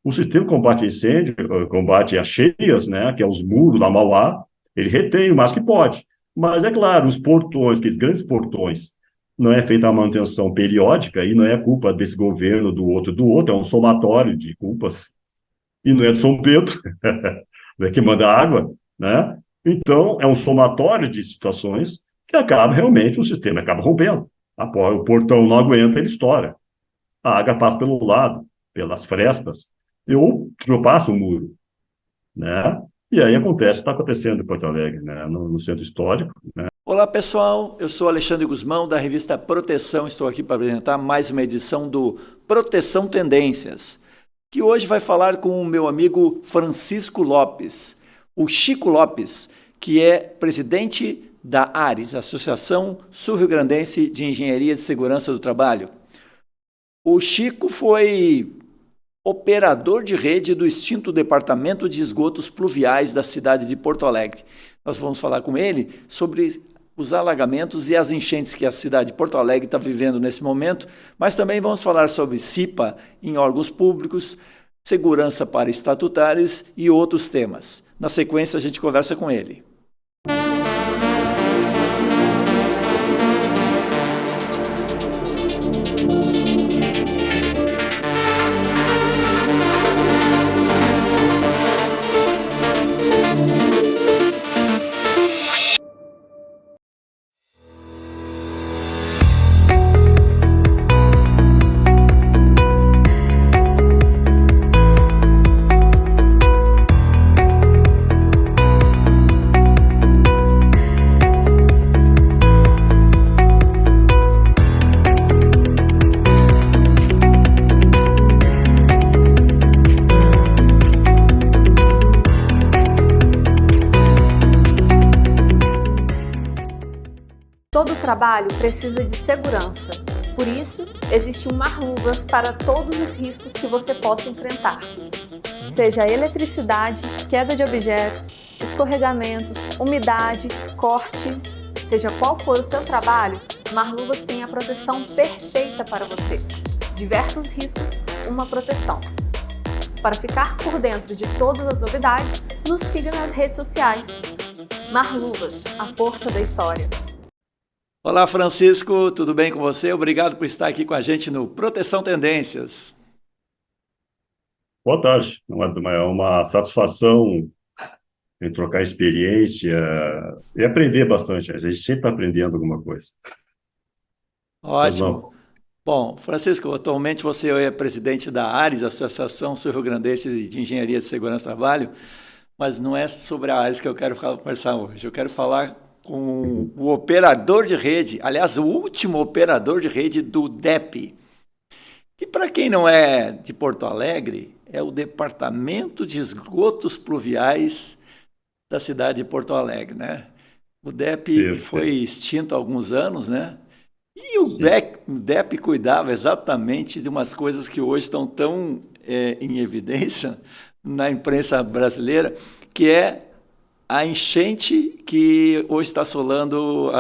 O sistema de combate a incêndio, combate a cheias, né, que é os muros da Mauá, ele retém o mais que pode. Mas, é claro, os portões, aqueles grandes portões, não é feita a manutenção periódica e não é culpa desse governo, do outro, é um somatório de culpas. E não é do São Pedro, não é que manda água, né? Então, é um somatório de situações que acaba realmente, o sistema acaba rompendo. O portão não aguenta, ele estoura. A água passa pelo lado, pelas frestas, ou ultrapassa o muro, né? E aí acontece, está acontecendo em Porto Alegre, né? No centro histórico, né? Olá pessoal, eu sou Alexandre Guzmão da revista Proteção. Estou aqui para apresentar mais uma edição do Proteção Tendências, que hoje vai falar com o meu amigo Francisco Lopes, o Chico Lopes, que é presidente da ARES, Associação Sul-Rio-Grandense de Engenharia de Segurança do Trabalho. O Chico foi operador de rede do extinto Departamento de Esgotos Pluviais da cidade de Porto Alegre. Nós vamos falar com ele sobre os alagamentos e as enchentes que a cidade de Porto Alegre está vivendo nesse momento, mas também vamos falar sobre CIPA em órgãos públicos, segurança para estatutários e outros temas. Na sequência, a gente conversa com ele. Todo trabalho precisa de segurança. Por isso, existe um Mar-Luvas para todos os riscos que você possa enfrentar. Seja eletricidade, queda de objetos, escorregamentos, umidade, corte, seja qual for o seu trabalho, Mar-Luvas tem a proteção perfeita para você. Diversos riscos, uma proteção. Para ficar por dentro de todas as novidades, nos siga nas redes sociais. Mar-Luvas, a força da história. Olá, Francisco, tudo bem com você? Obrigado por estar aqui com a gente no Proteção Tendências. Boa tarde. É uma satisfação em trocar experiência e aprender bastante. A gente sempre está aprendendo alguma coisa. Pois Ótimo. não. Bom, Francisco, atualmente você é presidente da ARES, Associação Sul-Rio-Grandense de Engenharia de Segurança do Trabalho, mas não é sobre a ARES que eu quero conversar hoje. Eu quero falar com o operador de rede, aliás, o último operador de rede do DEP, que para quem não é de Porto Alegre, é o Departamento de Esgotos Pluviais da cidade de Porto Alegre, né? O DEP foi Perfeito. extinto há alguns anos, né? E Sim. O DEP cuidava exatamente de umas coisas que hoje estão tão em evidência na imprensa brasileira, que é a enchente que hoje está assolando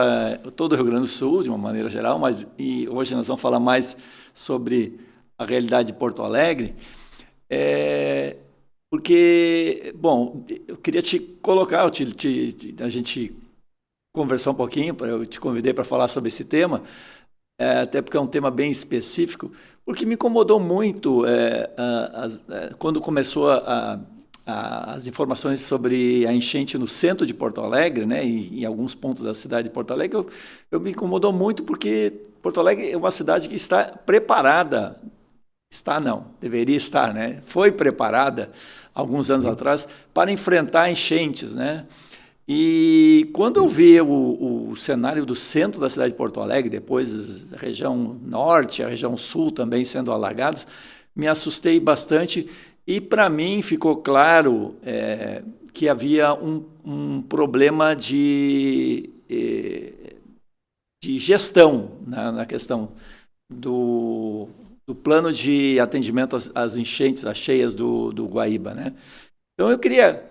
todo o Rio Grande do Sul, de uma maneira geral, mas hoje nós vamos falar mais sobre a realidade de Porto Alegre, porque, bom, eu queria te colocar, a gente conversar um pouquinho, eu te convidei para falar sobre esse tema, até porque é um tema bem específico, porque me incomodou muito quando começou as informações sobre a enchente no centro de Porto Alegre, né, e em alguns pontos da cidade de Porto Alegre, eu me incomodou muito porque Porto Alegre é uma cidade que está preparada, deveria estar, né, foi preparada alguns anos atrás para enfrentar enchentes, né, e quando eu vi o cenário do centro da cidade de Porto Alegre, depois a região norte, a região sul também sendo alagadas, me assustei bastante e para mim ficou claro que havia um problema de gestão na questão do plano de atendimento às enchentes, às cheias do Guaíba, né? Então eu queria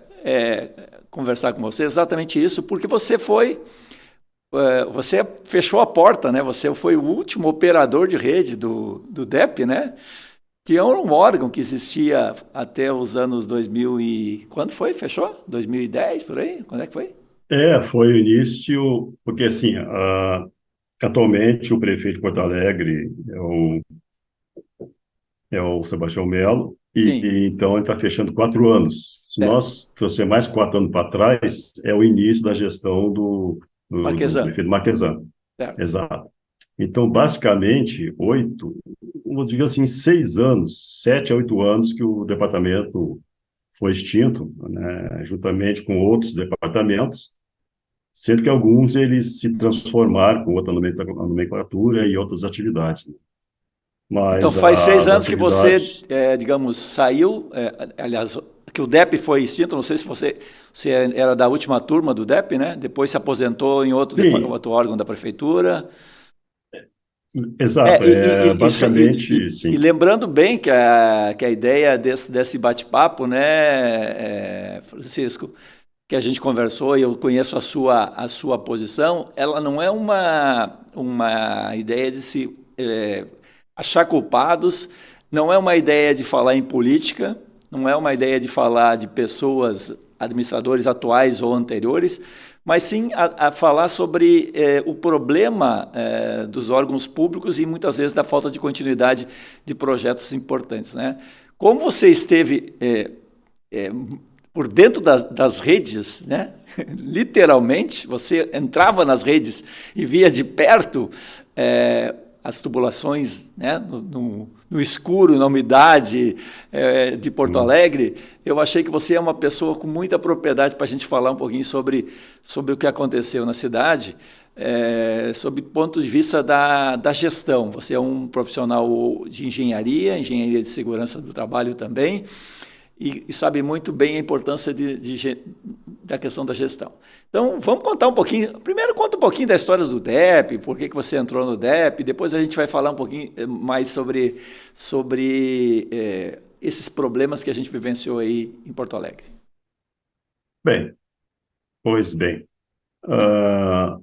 conversar com você exatamente isso, porque você fechou a porta, né? Você foi o último operador de rede do DEP, né? que é um órgão que existia até os anos 2000 e... Quando foi? Fechou? 2010, por aí? Quando é que foi? Foi o início, porque assim, atualmente o prefeito de Porto Alegre é o Sebastião Melo, Sim, então ele está fechando 4 anos. Se certo. nós trouxer mais 4 anos para trás, é o início da gestão do Marquesan, prefeito Marquesan. certo. Exato. Então, basicamente, vamos dizer assim, 6 anos, 7 a 8 anos que o departamento foi extinto, né, juntamente com outros departamentos, sendo que alguns eles se transformaram com outra nomenclatura e outras atividades, né? Então Mas faz seis as anos que você, atividades, digamos, saiu, aliás, que o DEP foi extinto, não sei se você era da última turma do DEP, né? Depois se aposentou em sim, outro órgão da prefeitura. exato, basicamente, E sim. lembrando bem que a ideia desse bate-papo, né, Francisco, que a gente conversou e eu conheço a sua posição, ela não é uma ideia de se achar culpados, não é uma ideia de falar em política, não é uma ideia de falar de pessoas, administradores atuais ou anteriores, mas sim a falar sobre o problema dos órgãos públicos e muitas vezes da falta de continuidade de projetos importantes, né? Como você esteve é, por dentro das redes, né? Literalmente, você entrava nas redes e via de perto as tubulações, né? No escuro, na umidade de Porto Hum. Alegre. Eu achei que você é uma pessoa com muita propriedade para a gente falar um pouquinho sobre o que aconteceu na cidade, sob o ponto de vista da gestão. Você é um profissional de engenharia de segurança do trabalho também, e sabe muito bem a importância da questão da gestão. Então, vamos contar um pouquinho. Primeiro, conta um pouquinho da história do DEP, por que você entrou no DEP, depois a gente vai falar um pouquinho mais sobre esses problemas que a gente vivenciou aí em Porto Alegre. Bem, pois bem. ah,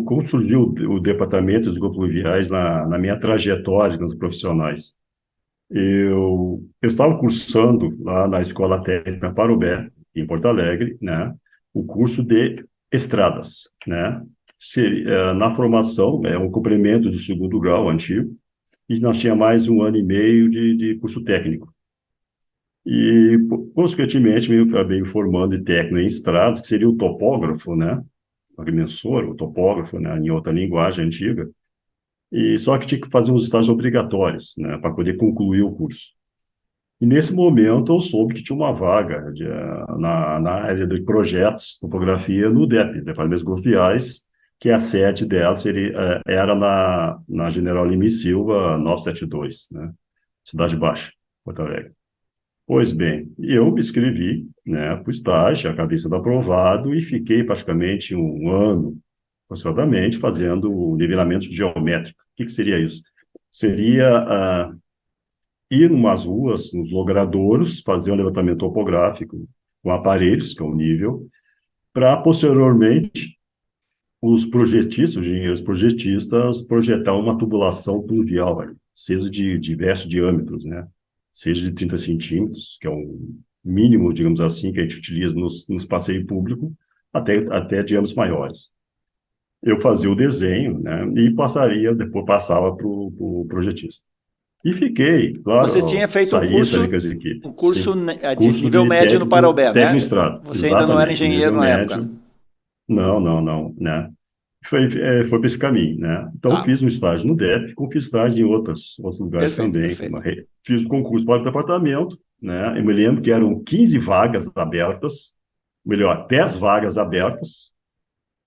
Como surgiu o departamento de esgotos pluviais na minha trajetória nos profissionais? Eu estava cursando lá na Escola Técnica Parobé, em Porto Alegre, né, o curso de estradas, né? Na formação, é um complemento do segundo grau antigo, e nós tinha mais 1 ano e meio de curso técnico. E, consequentemente, me acabei me formando de técnico em estradas, que seria o topógrafo, né? O agrimensor, o topógrafo, né, em outra linguagem antiga. E só que tinha que fazer uns estágios obrigatórios, né, para poder concluir o curso. E nesse momento eu soube que tinha uma vaga na área de projetos, topografia, no DEP, Departamento de Fluviais, que a sede dela era na General Lima e Silva 972, né, Cidade Baixa, Porto Alegre. Pois bem, eu me inscrevi, né, para o estágio, acabei sendo aprovado e fiquei praticamente 1 ano, aproximadamente, fazendo o nivelamento geométrico. O que seria isso? Seria ir em umas ruas, nos logradouros, fazer um levantamento topográfico com aparelhos, que é o nível, para, posteriormente, os engenheiros projetistas, projetar uma tubulação pluvial, seja de diversos diâmetros, né? Seja de 30 centímetros, que é o mínimo, digamos assim, que a gente utiliza nos passeios públicos, até diâmetros maiores. Eu fazia o desenho, né? E depois passava para o projetista. E fiquei, claro, Você tinha feito saí também com as equipes. um curso Sim. de Curso nível de médio no Parobé, técnico né? estrada, Você ainda não era exatamente, engenheiro nível na época. médio. Não, não, não, né? Foi para esse caminho, né? Então, Tá, fiz um estágio no DEP, fiz estágio em outros lugares perfeito, também. perfeito. Fiz o concurso para o departamento, né? Eu me lembro que eram 15 vagas abertas, melhor, 10 vagas abertas.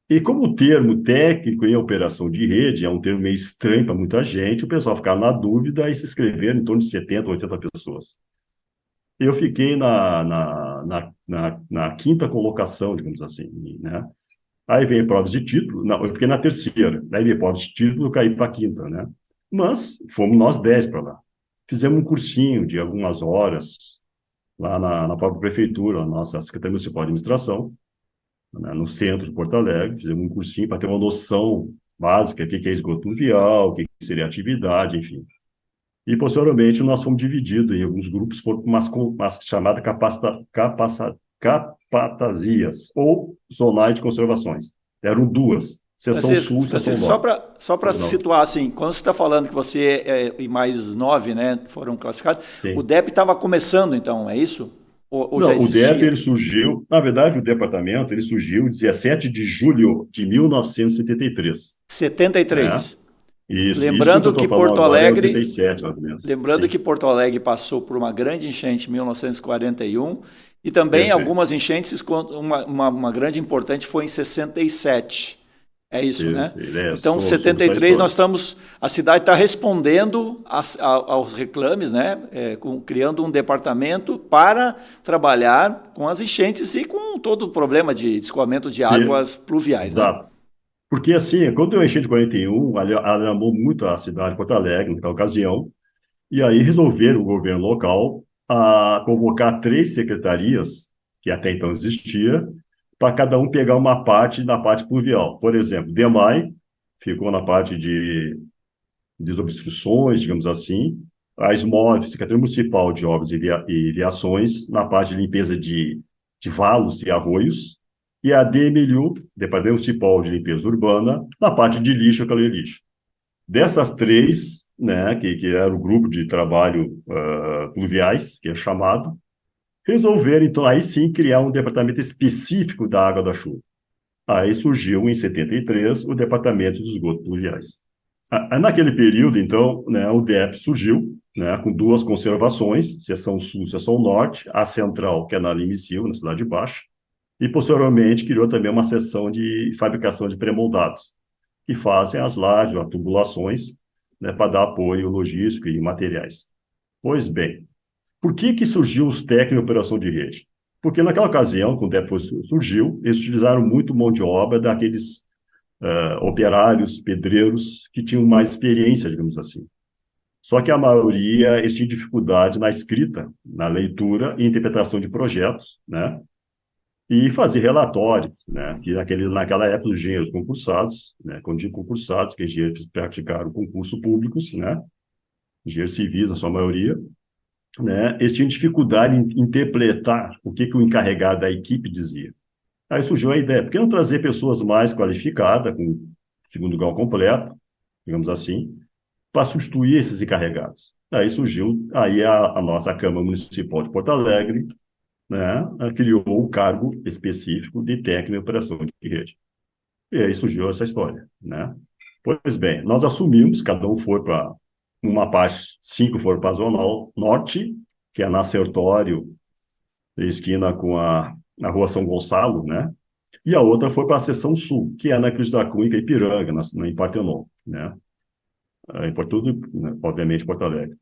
E como o termo técnico em operação de rede é um termo meio estranho para muita gente, o pessoal ficava na dúvida e se inscreveram em torno de 70, 80 pessoas. Eu fiquei na quinta colocação, digamos assim, né? Aí vem provas de título, não, eu fiquei na terceira, aí vem provas de título, eu caí para a quinta, né? Mas fomos nós 10 para lá. Fizemos um cursinho de algumas horas lá na própria prefeitura, na nossa Secretaria Municipal de Administração, né, no centro de Porto Alegre, fizemos um cursinho para ter uma noção básica do que é esgoto pluvial, o que seria atividade, enfim. E, posteriormente, nós fomos divididos em alguns grupos, foram umas chamadas capatazias, ou zonais de conservações. Eram duas, seção sul e seção Francisco, norte. só para Pois não. situar assim, quando você está falando que você e mais 9, né, foram classificados, o Sim. DEP estava começando, então, é isso? Ou já Não, o DEP, existia? ele surgiu, na verdade, o departamento, ele surgiu em 17 de julho de 1973, né? 73. Isso que eu Lembrando estou que falando Porto agora é Alegre, 87, mais ou menos. lembrando Sim, que Porto Alegre passou por uma grande enchente em 1941 e também perfeito. algumas enchentes, uma grande importante foi em 67. É isso, né? Perfeito. É, Então, sobre essa 73 história. nós estamos, a cidade está respondendo aos reclames, né? Criando um departamento para trabalhar com as enchentes e com todo o problema de escoamento de águas pluviais, né? Exato. Porque, assim, quando eu enchi de 41, alarmou muito a cidade de Porto Alegre, naquela ocasião, e aí resolveram, o governo local, a convocar 3 secretarias, que até então existia, para cada um pegar uma parte da parte pluvial. Por exemplo, DEMAI ficou na parte de desobstruções, digamos assim, a SMOV, Secretaria Municipal de Obras e Viações, na parte de limpeza de valos e arroios, e a DMLU, Departamento Municipal de Limpeza Urbana, na parte de lixo e colher lixo. Dessas 3, né, que era o grupo de trabalho pluviais, que é chamado, resolveram, então, aí sim, criar um departamento específico da água da chuva. Aí surgiu, em 73, o Departamento de Esgotos Pluviais. Naquele período, então, né, o DEP surgiu, né, com 2 conservações, seção sul e seção norte, a central, que é na Limicil, na Cidade Baixa, e, posteriormente, criou também uma seção de fabricação de pré-moldados, que fazem as lajes, as tubulações, né, para dar apoio logístico e materiais. Pois bem, por que surgiu os técnicos de operação de rede? Porque naquela ocasião, quando o DEP surgiu, eles utilizaram muito mão de obra daqueles operários, pedreiros, que tinham mais experiência, digamos assim. Só que a maioria eles tinham dificuldade na escrita, na leitura e interpretação de projetos, né? E fazer relatórios, né? Que naquela época os engenheiros concursados, né? Quando digo concursados, que engenheiros praticaram concurso públicos, né? Engenheiros civis, na sua maioria, né? Eles tinham dificuldade em interpretar o que o encarregado da equipe dizia. Aí surgiu a ideia, por que não trazer pessoas mais qualificadas, com segundo grau completo, digamos assim, para substituir esses encarregados? Aí surgiu a nossa Câmara Municipal de Porto Alegre, né, criou o cargo específico de técnico em operação de rede. E aí surgiu essa história, né? Pois bem, nós assumimos, cada um foi para uma parte, 5 foram para a Zona Norte, que é na Sertório, esquina com a Rua São Gonçalo, né? E a outra foi para a seção sul, que é na Cruz da Cunha, Ipiranga, em Partenon, né? Em tudo, né? Obviamente, Porto Alegre.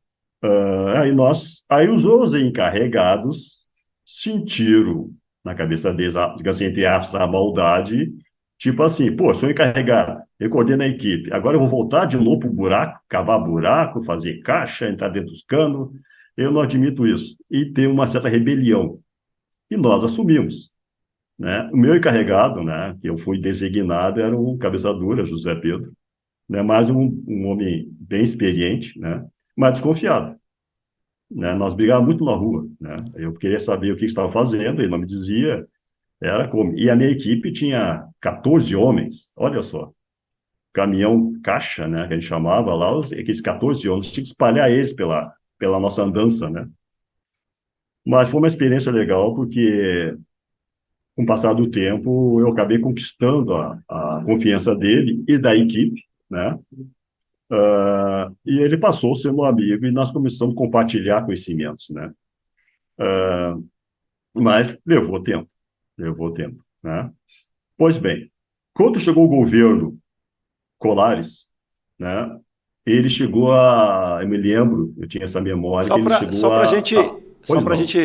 Aí os outros encarregados sentiram na cabeça deles, digamos assim, entre aspas, a maldade, tipo assim, pô, sou encarregado, eu coordeno a equipe, agora eu vou voltar de novo para o buraco, cavar buraco, fazer caixa, entrar dentro dos canos, eu não admito isso. E tem uma certa rebelião. E nós assumimos, né? O meu encarregado, né, que eu fui designado, era um cabeça dura, José Pedro, né, mas um homem bem experiente, né, mas desconfiado, né? Nós brigávamos muito na rua, né? Eu queria saber o que estava fazendo, ele não me dizia, era como. E a minha equipe tinha 14 homens, olha só, caminhão caixa, né, que a gente chamava lá, aqueles 14 homens, tinha que espalhar eles pela nossa andança, né? Mas foi uma experiência legal, porque com o passar do tempo, eu acabei conquistando a confiança dele e da equipe, né? E ele passou a ser meu amigo e nós começamos a compartilhar conhecimentos, né? Mas levou tempo, né? Pois bem, quando chegou o governo Colares, né? Ele chegou eu me lembro, eu tinha essa memória, que ele Só chegou para gente, só pois para a não, gente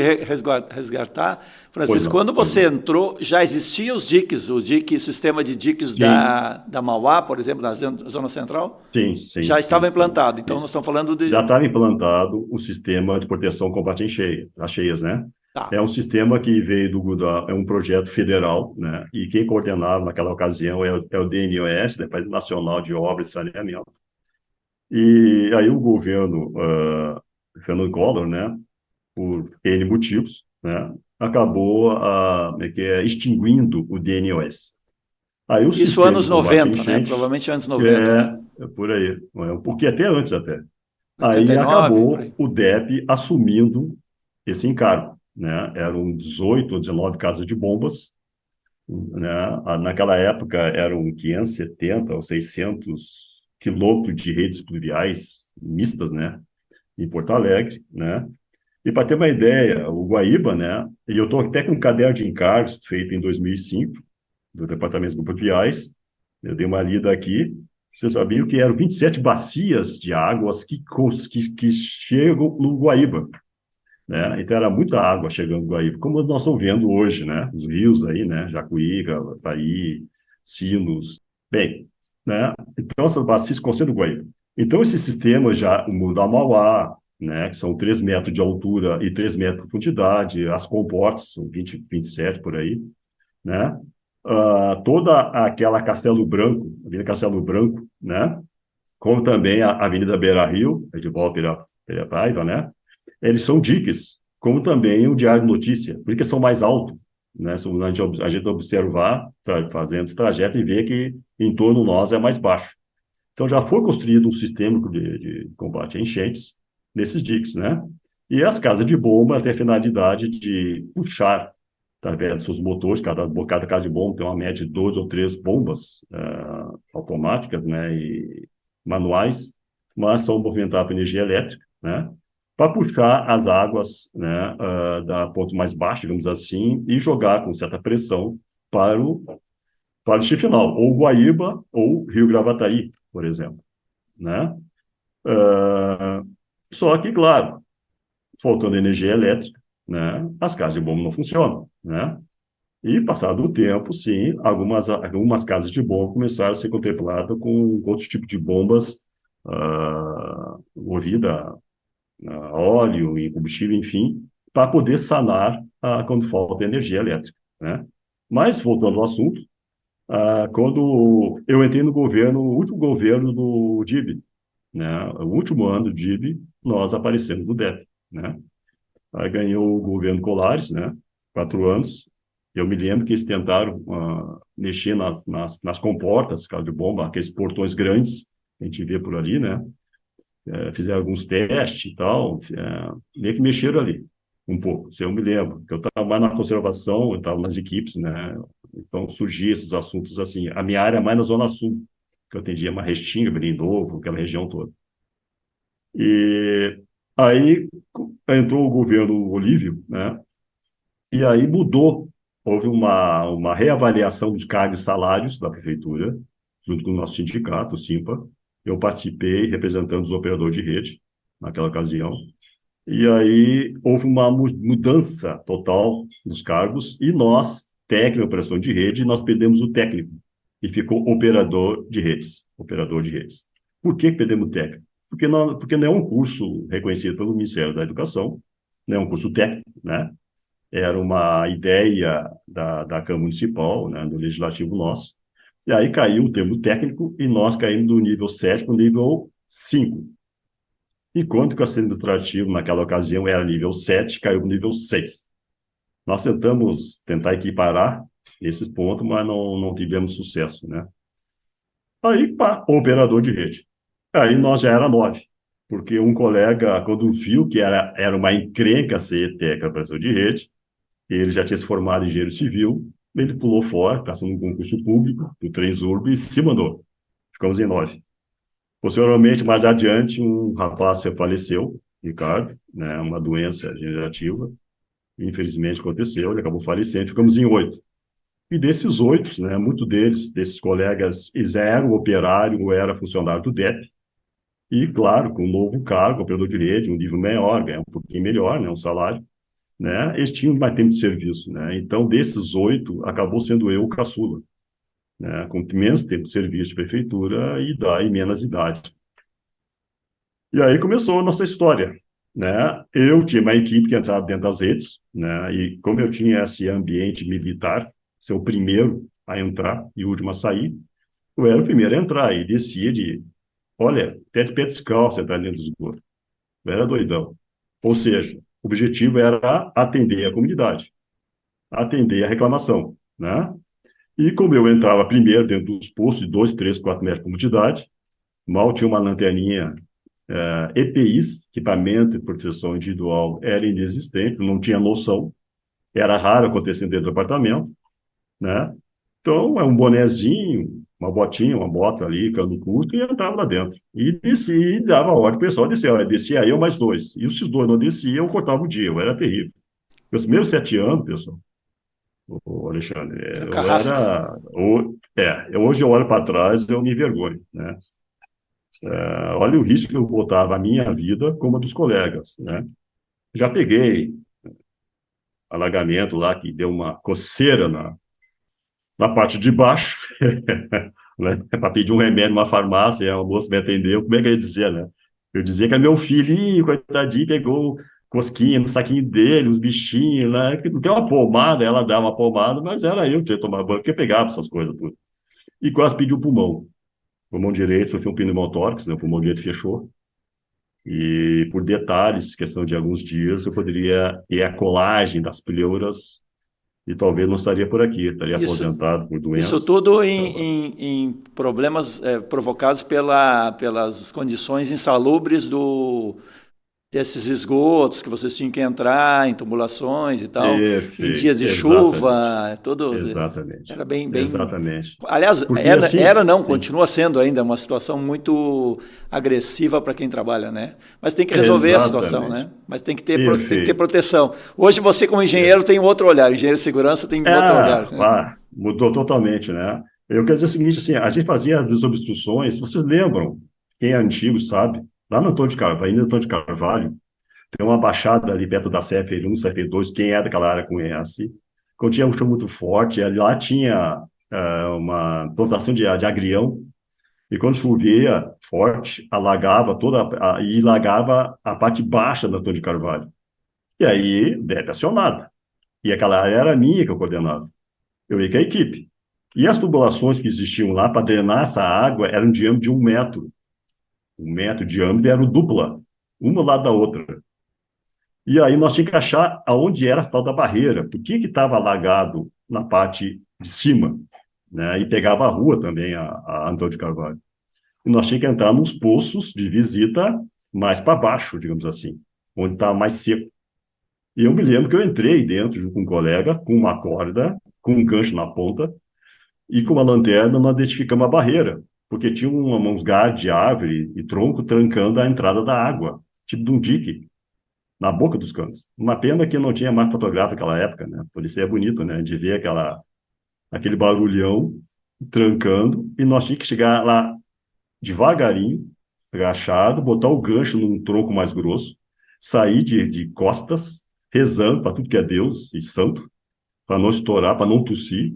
resgatar, pois Francisco, não, quando pois você não. entrou, já existiam os diques, o sistema de diques Sim, da Mauá, por exemplo, da Zona Central, sim, sim, já sim, estava sim. implantado. Então, nós estamos falando Já de. estava implantado o sistema de proteção combate às cheias, né? Tá. É um sistema que veio é um projeto federal, né? E quem coordenava naquela ocasião é o DNOS, Departamento Nacional de Obras e Saneamento. E aí o governo Fernando Collor, né, por N motivos, né, acabou extinguindo o DNOS. Aí o Isso sistema de anos combate a 90, né? enchentes Provavelmente anos 90, né? é por aí, um pouquinho até antes até. Aí 89, por acabou aí. o DEP assumindo esse encargo, né? Eram 18 ou 19 casas de bombas, né? Naquela época eram 570 ou 600 quilômetros de redes pluviais mistas, né? Em Porto Alegre, né? E para ter uma ideia, o Guaíba, né? E eu estou até com um caderno de encargos feito em 2005 do Departamento de Pluviais. Eu dei uma lida aqui. Vocês sabiam que eram 27 bacias de águas que chegam no Guaíba, né? Então era muita água chegando no Guaíba, como nós estamos vendo hoje, né? Os rios aí, né? Jacuí, Gravataí, Sinos. Bem, né? Então essas bacias concentram no Guaíba. Então esse sistema já, o Muro da Mauá, né? Que são 3 metros de altura e 3 metros de profundidade, as comportas são 20, 27 por aí, né? Toda aquela Castelo Branco, Avenida Castelo Branco, né? Como também a Avenida Beira-Rio, de volta pela Paiva, né? Eles são diques, como também o Diário de Notícia, porque são mais altos, né? A gente observar, fazendo esse trajeto e ver que em torno de nós é mais baixo. Então já foi construído um sistema de combate a enchentes nesses diques, né? E as casas de bomba têm a finalidade de puxar, através dos seus motores, cada casa de bomba tem uma média de 2 ou 3 bombas automáticas, né? E manuais, mas são movimentadas por energia elétrica, né? Para puxar as águas, né, da ponto mais baixo, digamos assim, e jogar com certa pressão para o destino final, ou Guaíba ou Rio Gravataí, por exemplo, né? Uh, Só que, claro, faltando energia elétrica, né, as casas de bomba não funcionam, né? E, passado o tempo, sim, algumas casas de bomba começaram a ser contempladas com outros tipos de bombas movida a óleo e combustível, enfim, para poder sanar quando falta energia elétrica, né? Mas, voltando ao assunto, quando eu entrei no governo, o último governo do DIB, né? O último ano do DIB, nós aparecemos no DEP, né? Aí ganhou o governo Colares, né? 4 anos. Eu me lembro que eles tentaram mexer nas comportas, caso de bomba, aqueles portões grandes que a gente vê por ali, né? Fizeram alguns testes e tal, meio que mexeram ali um pouco, se eu me lembro, que eu estava mais na conservação, eu estava nas equipes, né? Então surgiam esses assuntos assim. A minha área é mais na Zona Sul, que eu atendia uma Restinga, Belém Novo, aquela região toda. E aí entrou o governo Olívio, né? E aí mudou. Houve uma reavaliação dos cargos e salários da prefeitura, junto com o nosso sindicato, o SIMPA. Eu participei representando os operadores de rede naquela ocasião. E aí houve uma mudança total dos cargos e nós, técnico de operação de rede, nós perdemos o técnico e ficou operador de redes. Operador de redes. Por que perdemos o técnico? Porque não é um curso reconhecido pelo Ministério da Educação, não é um curso técnico, né? Era uma ideia da Câmara Municipal, né, do Legislativo nosso. E aí caiu o termo técnico e nós caímos do nível 7 para o nível 5. Enquanto que o assistente administrativo, naquela ocasião, era nível 7, caiu para o nível 6. Nós tentamos equiparar esses pontos, mas não tivemos sucesso, né? Aí, pá, operador de rede. Aí nós já era 9, porque um colega, quando viu que era uma encrenca ser técnico de operação de rede, ele já tinha se formado em engenheiro civil, ele pulou fora, passando um concurso público, do Transurb, e se mandou. Ficamos em 9. Posteriormente, mais adiante, um rapaz faleceu, Ricardo, né, uma doença degenerativa, infelizmente aconteceu, ele acabou falecendo, ficamos em 8. E desses 8, né, muitos desses colegas, eles eram operário ou era funcionário do DEP, e, claro, com um novo cargo, operador de rede, um nível maior, ganhar um pouquinho melhor, né, um salário, né, eles tinham mais tempo de serviço, né? Então, desses 8, acabou sendo eu o caçula, né, com menos tempo de serviço de prefeitura e menos idade. E aí começou a nossa história, né? Eu tinha uma equipe que entrava dentro das redes, né? E como eu tinha esse ambiente militar, ser o primeiro a entrar e o último a sair, eu era o primeiro a entrar e descia de olha, até de pé descalço entrar dentro do esgoto. Eu era doidão. Ou seja, o objetivo era atender a comunidade, atender a reclamação, né? E como eu entrava primeiro dentro dos poços de 2, 3, 4 metros de profundidade, mal tinha uma lanterninha EPIs, equipamento de proteção individual, era inexistente, não tinha noção, era raro acontecer dentro do apartamento, né? Então, é um bonezinho, uma botinha, uma bota ali, cano curto, e entrava lá dentro. E descia, e dava ordem para o pessoal descer. Olha, descia eu mais dois. E se os dois não desciam, eu cortava o dia. Era terrível. Meus primeiros 7 anos, pessoal, o Alexandre, Era eu carrasco. era... Hoje eu olho para trás, eu me envergonho, né? Olha o risco que eu botava a minha vida como a dos colegas, né? Já peguei alagamento lá que deu uma coceira na parte de baixo, né? Para pedir um remédio numa farmácia, e a moça me atendeu, como é que eu ia dizer, né? Eu dizia que é meu filhinho, coitadinho, pegou cosquinha no saquinho dele, os bichinhos, né? Que não tem uma pomada, ela dá uma pomada, mas era eu que tinha que tomar banho, porque eu pegava essas coisas tudo. E quase pedi o pulmão. Pulmão direito, sofri um pneumotórax, né? O pulmão direito fechou. E por detalhes, questão de alguns dias, eu poderia ir à colagem das pleuras e talvez não estaria por aqui, estaria Isso, aposentado por isso doença. tudo Então, em problemas provocados pelas condições insalubres desses esgotos que vocês tinham que entrar em tubulações e tal, em perfeito, dias de exatamente, chuva, tudo exatamente, era bem. exatamente. Aliás, Porque era assim, não, sim, continua sendo ainda uma situação muito agressiva para quem trabalha, né? Mas tem que resolver a situação, né? exatamente, Mas tem que ter perfeito. proteção. Hoje você, como engenheiro, tem um outro olhar. Engenheiro de segurança tem um outro olhar, né? Mudou totalmente, né? Eu quero dizer o seguinte, assim, a gente fazia desobstruções, vocês lembram, quem é antigo sabe, lá no Antônio de Carvalho, ainda no Antônio de Carvalho, tem uma baixada ali perto da CFR1, CFR2, quem é daquela área conhece. Quando tinha um chão muito forte, lá tinha uma plantação de agrião, e quando chovia forte, alagava e alagava a parte baixa da Antônio de Carvalho. E aí, DEP acionada. E aquela área era minha que eu coordenava. Eu ia com a equipe. E as tubulações que existiam lá para drenar essa água eram de diâmetro de 1 metro. 1 metro de diâmetro era dupla, uma ao lado da outra. E aí nós tínhamos que achar aonde era a tal da barreira, por que estava alagado na parte de cima, né? E pegava a rua também, a Antônio de Carvalho. E nós tínhamos que entrar nos poços de visita mais para baixo, digamos assim, onde estava mais seco. E eu me lembro que eu entrei dentro junto com um colega, com uma corda, com um gancho na ponta, e com uma lanterna nós identificamos a barreira, porque tinha uns galhos de árvore e tronco trancando a entrada da água, tipo de um dique na boca dos canos. Uma pena que não tinha mais fotográfico naquela época, né? Por isso é bonito, né? De ver aquele barulhão trancando, e nós tínhamos que chegar lá devagarinho, agachado, botar o gancho num tronco mais grosso, sair de costas, rezando para tudo que é Deus e santo, para não estourar, para não tossir.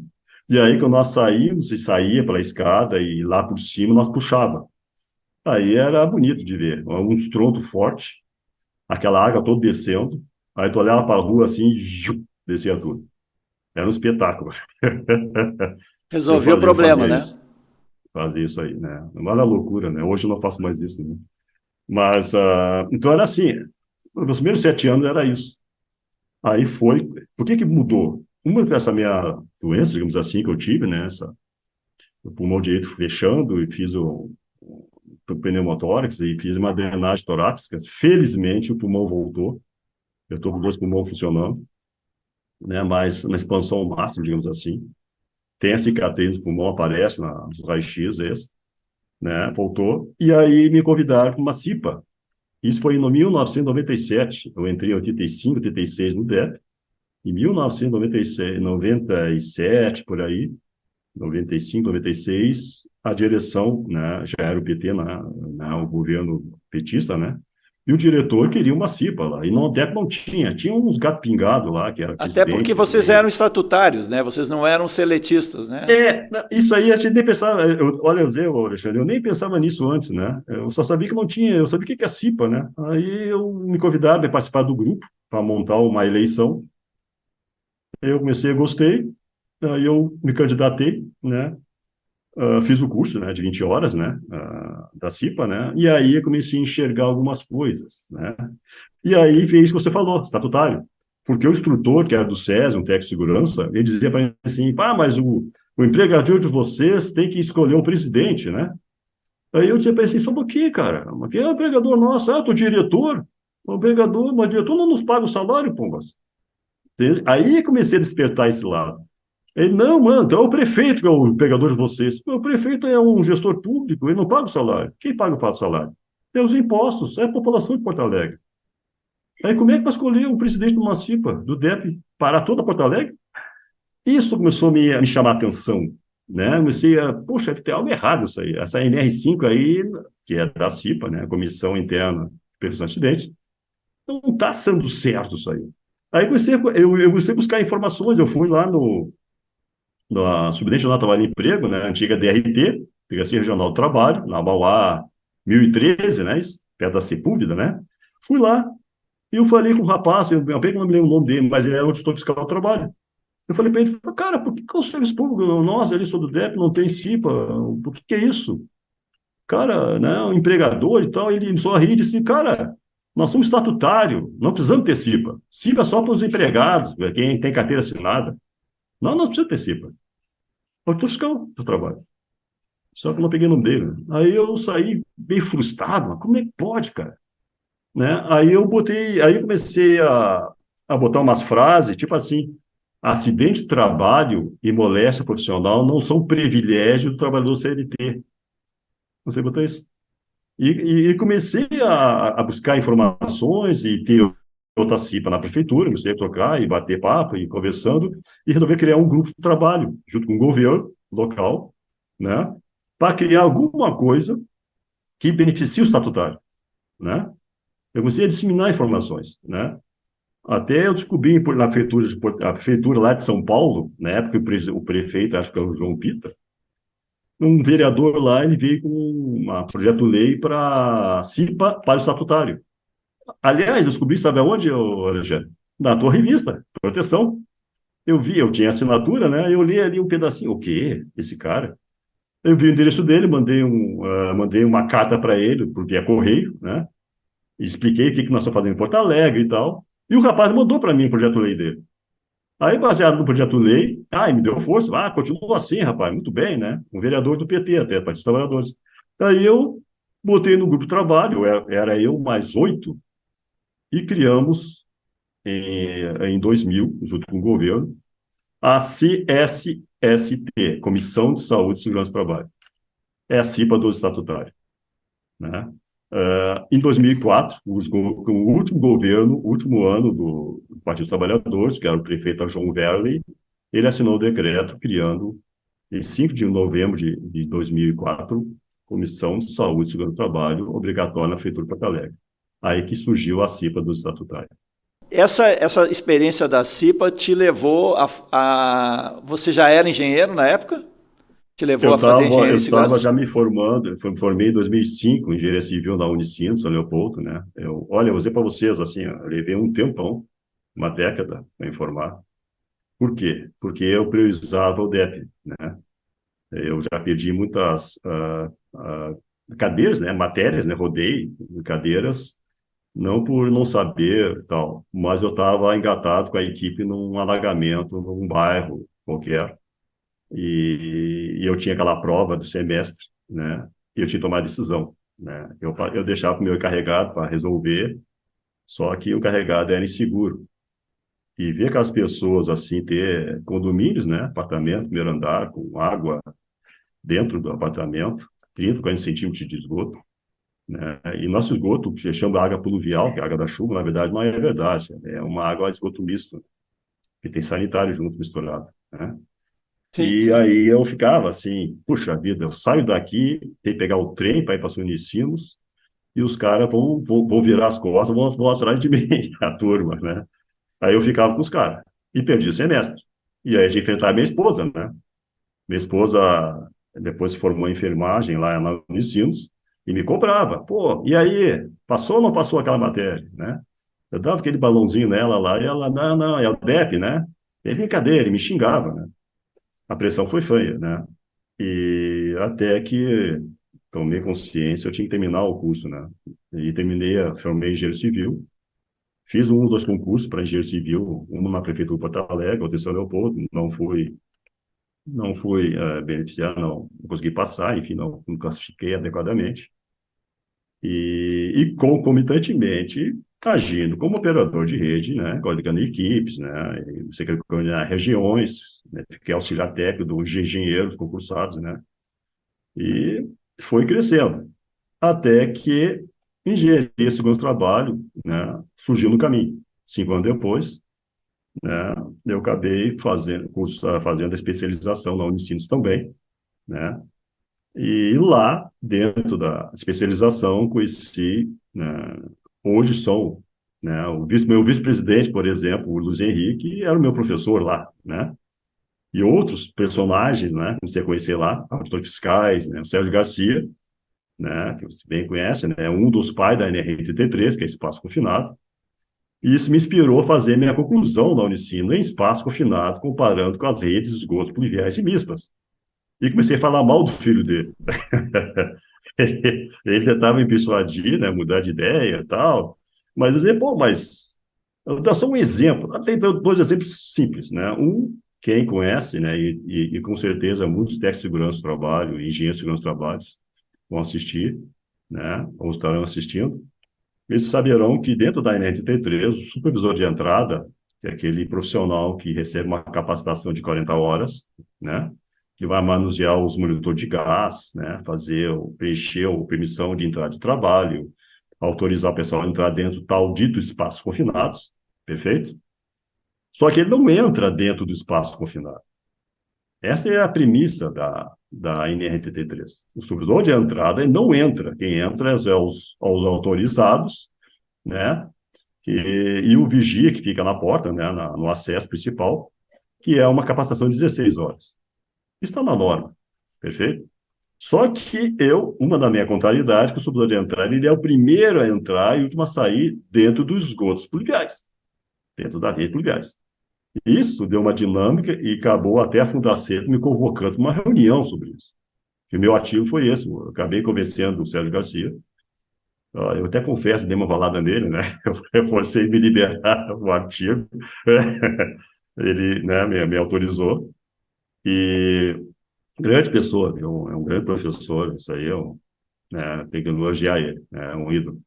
E aí, quando nós saímos e saía pela escada e lá por cima, nós puxava. Aí era bonito de ver, um estrondo forte, aquela água toda descendo. Aí tu olhava para a rua assim, descia tudo. Era um espetáculo. Eu Resolveu o fazia, eu problema, fazia né? isso. Fazia isso aí, né? Não era loucura, né? Hoje eu não faço mais isso, né? Mas, então era assim. Nos primeiros 7 anos era isso. Aí foi. Por que que mudou? Uma dessa minha doença, digamos assim, que eu tive, né? O pulmão direito fechando e fiz o pneumotórax e fiz uma drenagem torácica. Felizmente, o pulmão voltou. Eu estou com 2 pulmões funcionando, né? Mas na expansão máxima, digamos assim. Tem a cicatriz do pulmão, aparece nos raios-x, esse, né? Voltou. E aí me convidaram para uma CIPA. Isso foi em 1997. Eu entrei em 85, 86 no DEP. Em 1996, 97, por aí, 95, 96, a direção, né, já era o PT, o governo petista, né? E o diretor queria uma CIPA lá. E no DEP não tinha. Tinha uns gato pingado lá, que era Até porque presidente vocês também. eram estatutários, né? Vocês não eram seletistas, né? Isso aí a gente nem pensava. Olha, Alexandre, eu nem pensava nisso antes, né? Eu só sabia que não tinha, eu sabia o que que é a CIPA, né? Aí me convidaram para participar do grupo, para montar uma eleição. Eu comecei, gostei, aí eu me candidatei, né? Fiz o curso, né, de 20 horas, né, da CIPA, né, e aí eu comecei a enxergar algumas coisas, né, e aí veio isso que você falou, estatutário, porque o instrutor, que era do SESI, um técnico de segurança, ele dizia para mim assim, mas o empregador de vocês tem que escolher o presidente, né, aí eu disse para ele assim, só um pouquinho, cara, quem é o empregador nosso? Eu tô diretor, o empregador, mas o diretor não nos paga o salário, pombas. Aí comecei a despertar esse lado. Ele, não, mano, então é o prefeito que é o empregador de vocês. O prefeito é um gestor público, ele não paga o salário. Quem paga o salário? É os impostos, é a população de Porto Alegre. Aí como é que vai escolher o presidente do Macipa, do DEP, para toda Porto Alegre? Isso começou a me chamar a atenção, né? Comecei poxa, tem algo errado isso aí. Essa NR5 aí, que é da CIPA, né? Comissão Interna de Prevenção de Acidentes, não está sendo certo isso aí. Aí eu comecei a buscar informações, eu fui lá na Superintendência Nacional do Trabalho e Emprego, né, antiga DRT, Delegacia Regional do Trabalho, na Mauá 1013, né, perto da Sepúlveda, né? Fui lá e eu falei com o rapaz, eu bem que não me lembro o nome dele, mas ele é o auditor fiscal do trabalho. Eu falei para ele, cara, por que o serviço público, nós ali sou do DEP, não tem CIPA, por que é isso? Cara, né, um empregador e tal, ele só ri e disse, cara, nós somos estatutário, não precisamos ter CIPA. CIPA é só para os empregados, quem tem carteira assinada. Não precisa ter CIPA. Auditor fiscal do trabalho. Só que eu não peguei o nome dele. Né? Aí eu saí bem frustrado, mas como é que pode, cara? Né? Aí eu comecei a botar umas frases, tipo assim, acidente de trabalho e moléstia profissional não são privilégio do trabalhador CLT. Você botou isso? E comecei a buscar informações e ter outra CIPA na prefeitura, comecei a trocar e bater papo e conversando, e resolvi criar um grupo de trabalho, junto com o governo local, né, para criar alguma coisa que beneficie o estatutário, né? Eu comecei a disseminar informações, né? Até eu descobri a prefeitura lá de São Paulo, na época o prefeito, acho que é o João Pita, um vereador lá, ele veio com um projeto-lei para CIPA para o estatutário. Aliás, eu descobri, sabe aonde, Alexandre? Na tua revista, Proteção. Eu tinha assinatura, né? Eu li ali um pedacinho. O quê? Esse cara? Eu vi o endereço dele, mandei uma carta para ele, porque é correio, né? E expliquei o que nós estamos fazendo em Porto Alegre e tal. E o rapaz mandou para mim o projeto-lei dele. Aí, baseado no projeto-lei, me deu força. Continua assim, rapaz, muito bem, né? Um vereador do PT, até, Partido dos Trabalhadores. Aí eu botei no grupo de trabalho, era eu mais 8, e criamos, em 2000, junto com o governo, a CSST, Comissão de Saúde e Segurança do Trabalho. É a CIPA do estatutário, né? Em 2004, o último governo, o último ano do Partido dos Trabalhadores, que era o prefeito João Verley, ele assinou o decreto criando, em 5 de novembro de 2004, Comissão de Saúde e Segurança do Trabalho obrigatória na Prefeitura de Porto Alegre. Aí que surgiu a CIPA do estatutário. Essa experiência da CIPA te levou Você já era engenheiro na época? Te levou a fazer engenharia Eu de estava segurança? já me formando, eu me formei em 2005, em engenharia civil na Unicinos, São Leopoldo, né? Olha, eu vou dizer para vocês, assim, eu levei um tempão, uma década, para me formar. Por quê? Porque eu priorizava o DEP, né? Eu já perdi muitas cadeiras, né? Matérias, né? Rodei cadeiras, não por não saber tal, mas eu estava engatado com a equipe num alagamento, num bairro qualquer, e eu tinha aquela prova do semestre, né? E eu tinha que tomar a decisão, né? Eu deixava o meu encarregado para resolver, só que o encarregado era inseguro. E ver aquelas pessoas assim ter condomínios, né? Apartamento, primeiro andar, com água dentro do apartamento, 30, 40 centímetros de esgoto, né? E nosso esgoto, que chama água pluvial, que é a água da chuva, na verdade não é verdade, é uma água de esgoto misto, que tem sanitário junto, misturado, né? Sim, E sim. aí eu ficava assim, puxa vida, eu saio daqui, tem que pegar o trem para ir para Unicinos, e os caras vão virar as costas, vão atrás de mim, a turma, né? Aí eu ficava com os caras, e perdi o semestre. E aí a gente enfrentava minha esposa, né? Minha esposa depois se formou em enfermagem lá na Unicinos, e me cobrava, pô, e aí, passou ou não passou aquela matéria, né? Eu dava aquele balãozinho nela lá, e ela, não, é o DEP, né? É brincadeira, e me xingava, né? A pressão foi feia, né? E E até que tomei consciência, eu tinha que terminar o curso, né? E terminei, formei engenheiro civil, fiz um ou dois concursos para engenheiro civil, um na prefeitura de Porto Alegre, outro em São Leopoldo, não fui beneficiar, não consegui passar, enfim, não classifiquei adequadamente. E concomitantemente, agindo como operador de rede, né, coordenando equipes, né, você quer coordenar regiões, né, fiquei auxiliar técnico dos engenheiros concursados, né, e foi crescendo, até que engenharia segundo trabalho, né, surgiu no caminho. 5 anos depois, né, eu acabei fazendo a especialização na Unicinos também, né, e lá, dentro da especialização, conheci, né, hoje são, né, meu vice-presidente, por exemplo, o Luiz Henrique, era o meu professor lá, né? E outros personagens, né, que você conhecer lá, auditores fiscais, né, o Sérgio Garcia, né, que você bem conhece, né, um dos pais da NRTT3, que é Espaço Confinado. E isso me inspirou a fazer minha conclusão na Unicino em espaço confinado, comparando com as redes de esgotos pluviais e mistas. E comecei a falar mal do filho dele. Ele tentava me persuadir, né, mudar de ideia e tal, mas dizer, pô, mas eu vou dar só um exemplo. Tem dois exemplos simples, né? Um, quem conhece, né, e com certeza muitos técnicos de segurança do trabalho, engenheiros de segurança do trabalho vão assistir, né, ou estarão assistindo, eles saberão que dentro da NTT3, o supervisor de entrada, que é aquele profissional que recebe uma capacitação de 40 horas, né, que vai manusear os monitores de gás, né, preencher a permissão de entrada de trabalho, autorizar o pessoal a entrar dentro do tal dito espaço confinados, perfeito? Só que ele não entra dentro do espaço confinado. Essa é a premissa da NRTT3. O supervisor de entrada ele não entra. Quem entra é os autorizados, né? E o vigia que fica na porta, né, no acesso principal, que é uma capacitação de 16 horas. Isso está na norma, perfeito? Só que uma da minha contrariedade, que o supervisor de entrada, ele é o primeiro a entrar e o último a sair dentro dos esgotos pluviais, dentro das redes pluviais. Isso deu uma dinâmica e acabou até a Fundacentro me convocando para uma reunião sobre isso. E o meu ativo foi esse. Eu acabei convencendo o Sérgio Garcia. Eu até confesso, dei uma valada nele, né? Eu forcei me liberar o artigo. Ele, né, me autorizou. E grande pessoa, é um grande professor. Isso aí né, tem que elogiar ele, né, é um ídolo.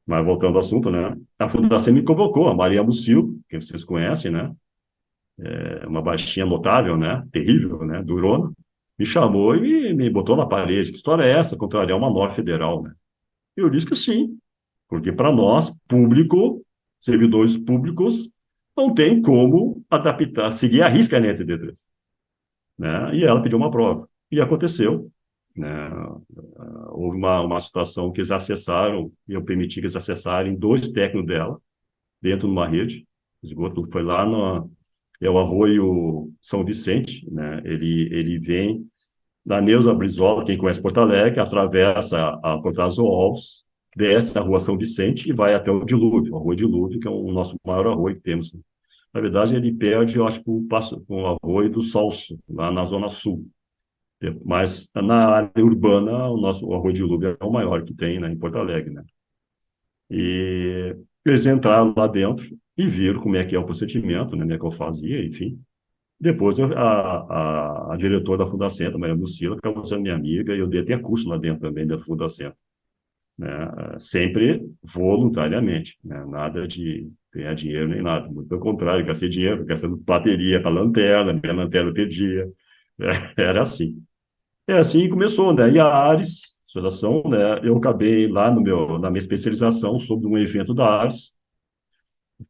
Mas voltando ao assunto, né? A Fundação me convocou, a Maria Mucil, que vocês conhecem, né? Uma baixinha notável, né? Terrível, né? Durona, me chamou e me botou na parede. Que história é essa? Contrariar uma norma federal, né? Eu disse que sim, porque para nós, público, servidores públicos, não tem como adaptar, seguir a risca a NTT3, né? E ela pediu uma prova. E aconteceu, né? Houve uma situação que eles acessaram, e eu permiti que eles acessarem 2 técnicos dela, dentro de uma rede. O esgoto foi lá é o Arroio São Vicente, né? Ele vem da Neuza Brizola, quem conhece Porto Alegre, atravessa a Protásio Alves, desce a Rua São Vicente e vai até o Dilúvio, o Arroio Dilúvio, que é o nosso maior arroio que temos. Na verdade, ele perde, eu acho, com o Arroio do Salso, lá na Zona Sul. Mas na área urbana, o Arroio Dilúvio é o maior que tem, né, em Porto Alegre, né? E eles entraram lá dentro e viram como é que é o procedimento, né, como é que eu fazia, enfim. Depois, a diretora da Fundacentro, Maria Lucila, acabou sendo minha amiga, e eu dei até curso lá dentro também da Fundacentro, né? Sempre voluntariamente, né? Nada de ganhar dinheiro nem nada. Muito pelo contrário, gastei dinheiro, gastando bateria para lanterna, minha lanterna eu perdia. Era assim. É assim que começou, né? E a Ares, associação, né? Eu acabei lá na minha especialização sobre um evento da Ares,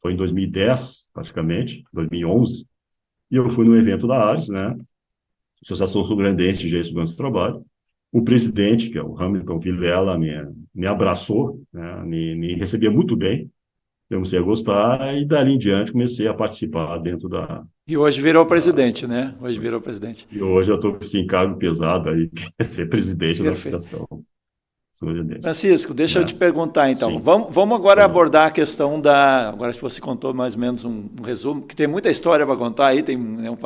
foi em 2010, praticamente, 2011. E eu fui no evento da Ares, né? Associação Sul-Grandense de Engenharia e Segurança do Trabalho. O presidente, que é o Hamilton Vilela, me abraçou, né? Me recebia muito bem. Eu comecei a gostar e dali em diante comecei a participar dentro E hoje virou presidente, né? Hoje virou presidente. E hoje eu estou com esse encargo pesado aí, que é ser presidente da Perfeito. associação. Francisco, deixa eu te perguntar então. Sim. Vamos agora abordar a questão da. Agora, se você contou mais ou menos um resumo, que tem muita história para contar aí, tem uma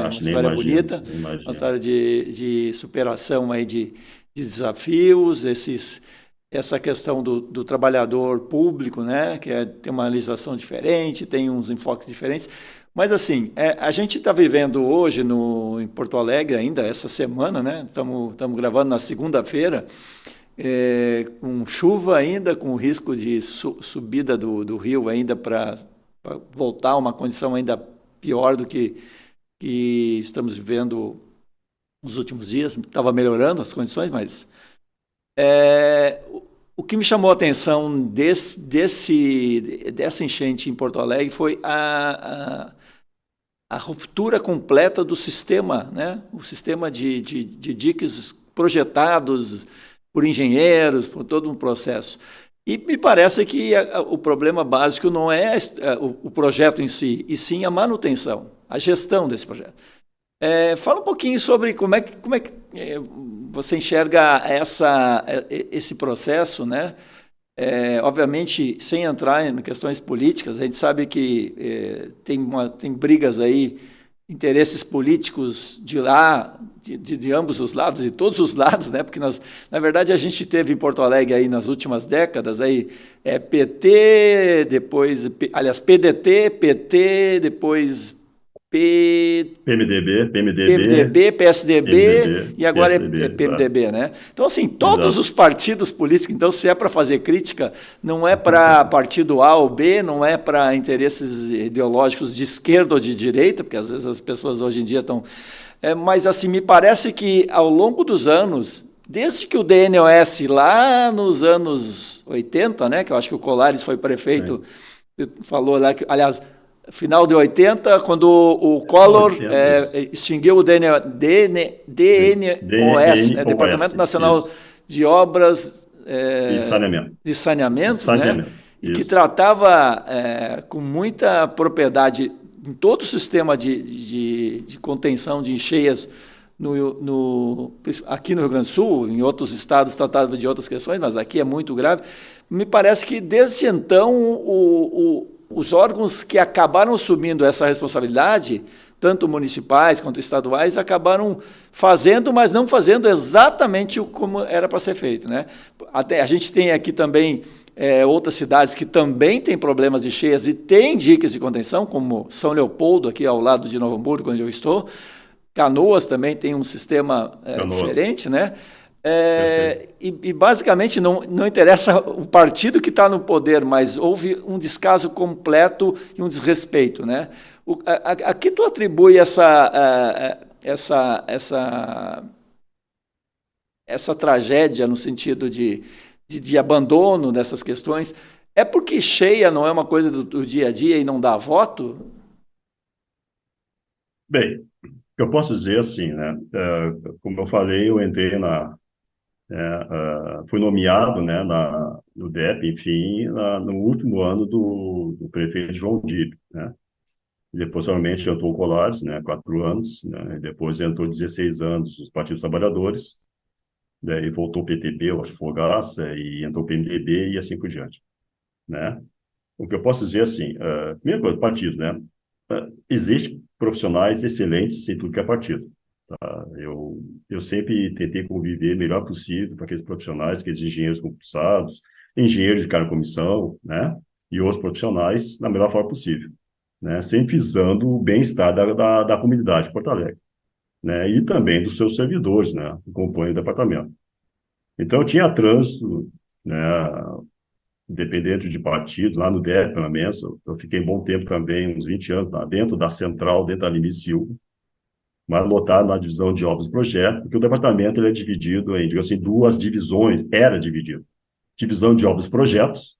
história bonita, uma história de superação aí de desafios, essa questão do trabalhador público, né, que tem uma legislação diferente, tem uns enfoques diferentes. Mas, assim, a gente está vivendo hoje em Porto Alegre ainda, essa semana, né? Estamos gravando na segunda-feira, com chuva ainda, com risco de subida do rio ainda para voltar a uma condição ainda pior do que estamos vivendo nos últimos dias. Estava melhorando as condições, mas o que me chamou a atenção dessa enchente em Porto Alegre foi a ruptura completa do sistema, né? O sistema de diques projetados por engenheiros, por todo um processo. E me parece que o problema básico não é o projeto em si, e sim a manutenção, a gestão desse projeto. Fala um pouquinho sobre como é que você enxerga esse processo, né? Obviamente, sem entrar em questões políticas, a gente sabe que tem brigas aí, interesses políticos de ambos os lados, de todos os lados, né? Porque na verdade a gente teve em Porto Alegre aí nas últimas décadas aí PT, depois, aliás, PDT, PT, depois PMDB, PSDB e agora PSDB, PMDB, claro. né? Então, assim, todos Exato. os partidos políticos, então, se é para fazer crítica, não é para partido A ou B, não é para interesses ideológicos de esquerda ou de direita, porque às vezes as pessoas hoje em dia estão... mas, assim, me parece que ao longo dos anos, desde que o DNOS, lá nos anos 80, né, que eu acho que o Colares foi prefeito, falou lá que, aliás... Final de 80, quando o Collor extinguiu o DNOS, né, Departamento Nacional isso. de Obras de Saneamento, né, e que tratava com muita propriedade em todo o sistema de contenção de encheias aqui no Rio Grande do Sul, em outros estados tratava de outras questões, mas aqui é muito grave. Me parece que desde então os órgãos que acabaram assumindo essa responsabilidade, tanto municipais quanto estaduais, acabaram fazendo, mas não fazendo exatamente como era para ser feito, né? Até a gente tem aqui também outras cidades que também têm problemas de cheias e têm diques de contenção, como São Leopoldo, aqui ao lado de Novo Hamburgo, onde eu estou. Canoas também tem um sistema diferente, né? E basicamente não interessa o partido que está no poder, mas houve um descaso completo e um desrespeito, né? A que tu atribui essa tragédia no sentido de abandono dessas questões? É porque cheia não é uma coisa do dia a dia e não dá voto? Bem, eu posso dizer assim, né? Como eu falei, eu entrei fui nomeado, né, no DEP, enfim, no último ano do prefeito João Dib, né? Depois, posteriormente, entrou o Colares, né, 4 anos, né? Depois entrou 16 anos os Partidos Trabalhadores, daí voltou o PTB, o Fogaça, e entrou o PMDB e assim por diante, né? O que eu posso dizer assim, primeira coisa, partido, né? Existem profissionais excelentes em tudo que é partido. Tá? Eu sempre tentei conviver o melhor possível para aqueles profissionais, aqueles engenheiros concursados, engenheiros de cargo comissão, né? E outros profissionais na melhor forma possível, né? Sempre visando o bem-estar da comunidade de Porto Alegre, né? E também dos seus servidores, né? Que compõem o departamento. Então, eu tinha trânsito, né? Independente de partido, lá no DEP, pelo menos, eu fiquei um bom tempo também, uns 20 anos, lá dentro da central, dentro da Lime Silva, mas lotado na divisão de obras e projetos, porque o departamento ele é dividido em, digamos assim, 2 divisões, era dividido. Divisão de obras e projetos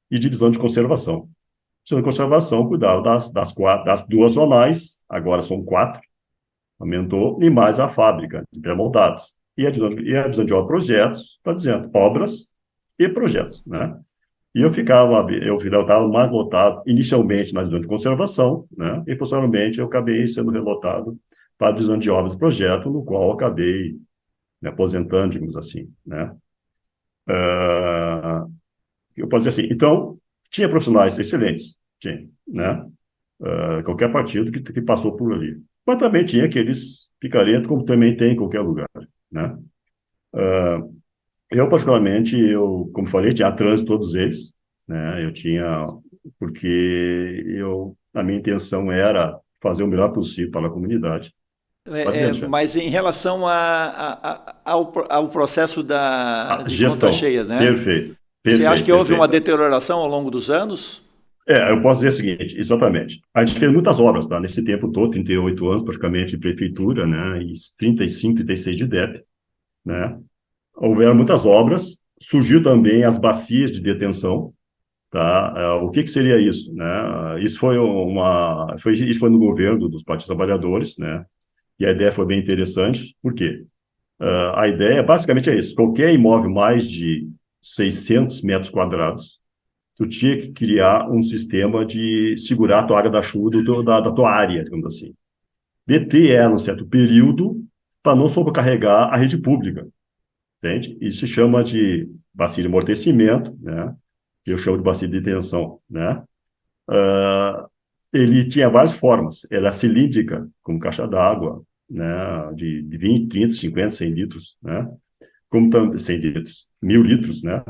e divisão de conservação. Divisão de conservação cuidava das 2 zonais, agora são 4, aumentou, e mais a fábrica de pré-moldados. E a divisão de obras e projetos, está dizendo, obras e projetos, né? E eu estava mais lotado inicialmente na divisão de conservação, né? E posteriormente eu acabei sendo relotado para a divisão de obras e projeto, no qual eu acabei me aposentando, digamos assim, né? Ah, eu posso dizer assim, então, tinha profissionais excelentes, tinha, né? Qualquer partido que passou por ali. Mas também tinha aqueles picaretos, como também tem em qualquer lugar, né? Eu, particularmente, como falei, tinha trânsito todos eles, né? Eu tinha, porque a minha intenção era fazer o melhor possível para a comunidade. Pode dizer, Alexandre. Mas em relação ao processo de contas Gestão, cheias, né? perfeito, Você acha perfeito, que houve uma perfeito. deterioração ao longo dos anos? Eu posso dizer o seguinte, exatamente. A gente fez muitas obras, tá? Nesse tempo todo, 38 anos praticamente de prefeitura, né? E 35, 36 de DEP, né? Houveram muitas obras, surgiu também as bacias de detenção, tá? O que seria isso, né? Isso foi no governo dos partidos trabalhadores, né? E a ideia foi bem interessante, por quê? A ideia basicamente é isso, qualquer imóvel mais de 600 metros quadrados, tu tinha que criar um sistema de segurar a tua água da chuva da tua área, digamos assim. Deter ela um certo período para não sobrecarregar a rede pública, entende? Isso se chama de bacia de amortecimento, né? Eu chamo de bacia de detenção, né? Ah, ele tinha várias formas. Ela é cilíndrica, como caixa d'água, né? De 20, 30, 50, 100 litros, né? Como também 100 litros, 1.000 litros, né?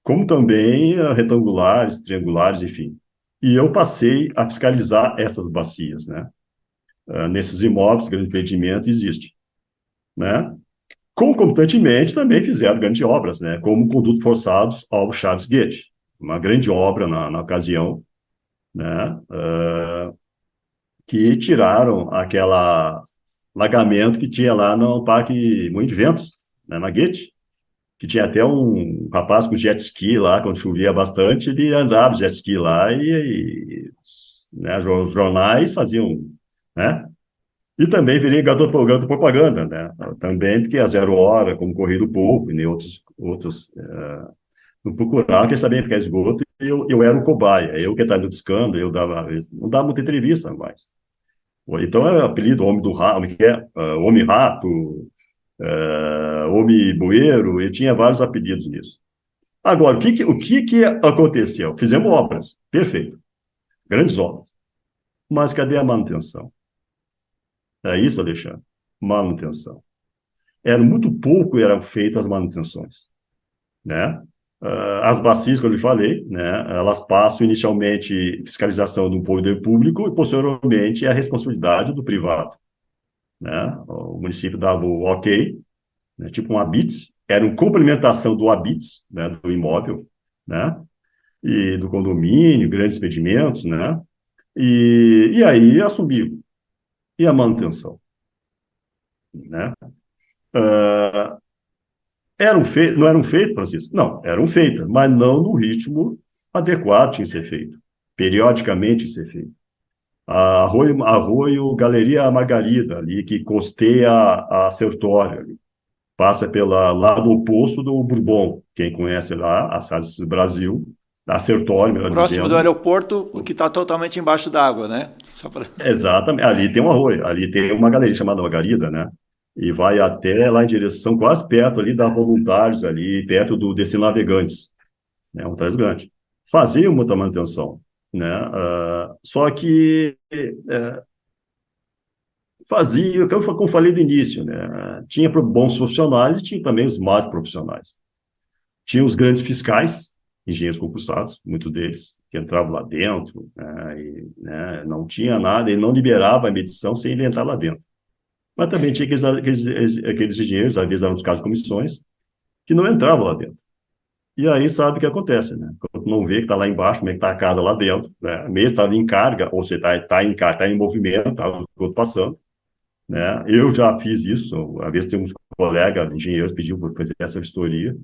Como também retangulares, triangulares, enfim. E eu passei a fiscalizar essas bacias, né? Nesses imóveis, grande empreendimento existe, né? Concomitantemente, também fizeram grandes obras, né? Como condutos forçados ao Chaves Gate, uma grande obra na ocasião, né? Que tiraram aquela alagamento que tinha lá no Parque Moinho de Ventos, né? Na Guete, que tinha até um rapaz com jet ski lá, quando chovia bastante, ele andava de jet ski lá né, os jornais faziam, né? E também virei garoto de propaganda, né? Também porque a Zero Hora, como Correio do Povo e outros não procuravam, quer saber porque é esgoto, e eu era o cobaia, eu que estava buscando, não dava muita entrevista mais. Então era o apelido Homem do Rato, Homem Rato, Homem Bueiro, e tinha vários apelidos nisso. Agora, o que aconteceu? Fizemos obras, perfeito, grandes obras, mas cadê a manutenção? É isso, Alexandre, manutenção. Muito pouco eram feitas as manutenções, né? As bacias, como eu lhe falei, né, elas passam inicialmente fiscalização do poder público e, posteriormente, é a responsabilidade do privado, né? O município dava o ok, né, tipo um habite, era uma complementação do habite, né, do imóvel, né, e do condomínio, grandes empreendimentos, né, e aí assumiu. E a manutenção, né? Não eram feitas, Francisco? Não, eram feitas, mas não no ritmo adequado tinha que ser feito. Periodicamente tinha que ser feito. Galeria Margarida, ali, que costeia a Sertório, ali, passa pelo lado oposto do Bourbon. Quem conhece lá, as Casas do Brasil, a Sertório, melhor Próximo do dizendo. aeroporto, o que está totalmente embaixo d'água, né? Só pra... Exatamente. Ali tem um arroio, ali tem uma galeria chamada Margarida, né? E vai até lá em direção, quase perto ali da Voluntários, ali perto do Destino Navegantes, né? Um trás grande. Fazia muita manutenção, né? Só que fazia, como eu falei do início, né? Tinha bons profissionais e tinha também os más profissionais. Tinha os grandes fiscais, engenheiros concursados, muitos deles, que entravam lá dentro, né? Né, não tinha nada, ele não liberava a medição sem ele entrar lá dentro. Mas também tinha aqueles engenheiros, às vezes eram os casos de comissões, que não entravam lá dentro. E aí sabe o que acontece, né? Quando tu não vê que está lá embaixo, como é que está a casa lá dentro, né? Mesmo estava em carga, ou você está em carga, está em movimento, está o esgoto passando, né? Eu já fiz isso, às vezes tem uns colegas engenheiros pediam para fazer essa vistoria,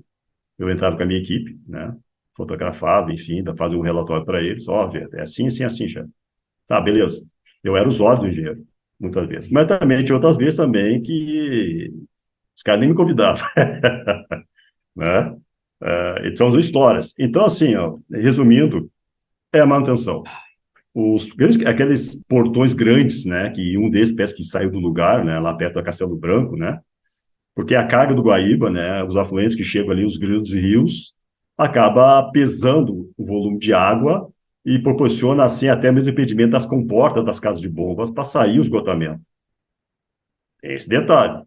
eu entrava com a minha equipe, né? Fotografava, enfim, fazia um relatório para eles, ó, é assim, assim, assim, chefe. Tá, beleza. Eu era os olhos do engenheiro, muitas vezes. Mas também tinha outras vezes também que os caras nem me convidavam, né? São as histórias. Então, assim, ó, resumindo, é a manutenção. Aqueles portões grandes, né? Que um desses parece que saiu do lugar, né? Lá perto da Castelo Branco, né? porque a carga do Guaíba, né, os afluentes que chegam ali, os grandes rios, acaba pesando o volume de água e proporciona, assim, até mesmo impedimento das comportas das casas de bombas para sair o esgotamento. Tem esse detalhe.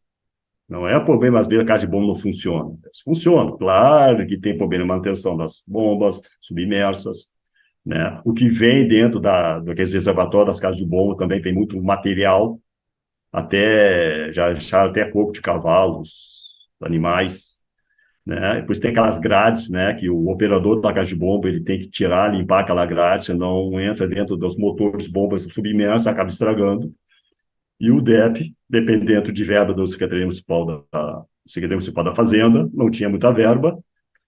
Não é problema, às vezes, a casa de bomba não funciona. Funciona, claro que tem problema de manutenção das bombas submersas, né? O que vem dentro daqueles reservatórios das casas de bomba também tem muito material, até já acharam até corpo de cavalos, animais, né? Depois tem aquelas grades, né? Que o operador da casa de bomba ele tem que tirar, limpar aquela grade, senão entra dentro dos motores de bombas submersas, acaba estragando. E o DEP, dependendo de verba da Secretaria Municipal da Fazenda, não tinha muita verba,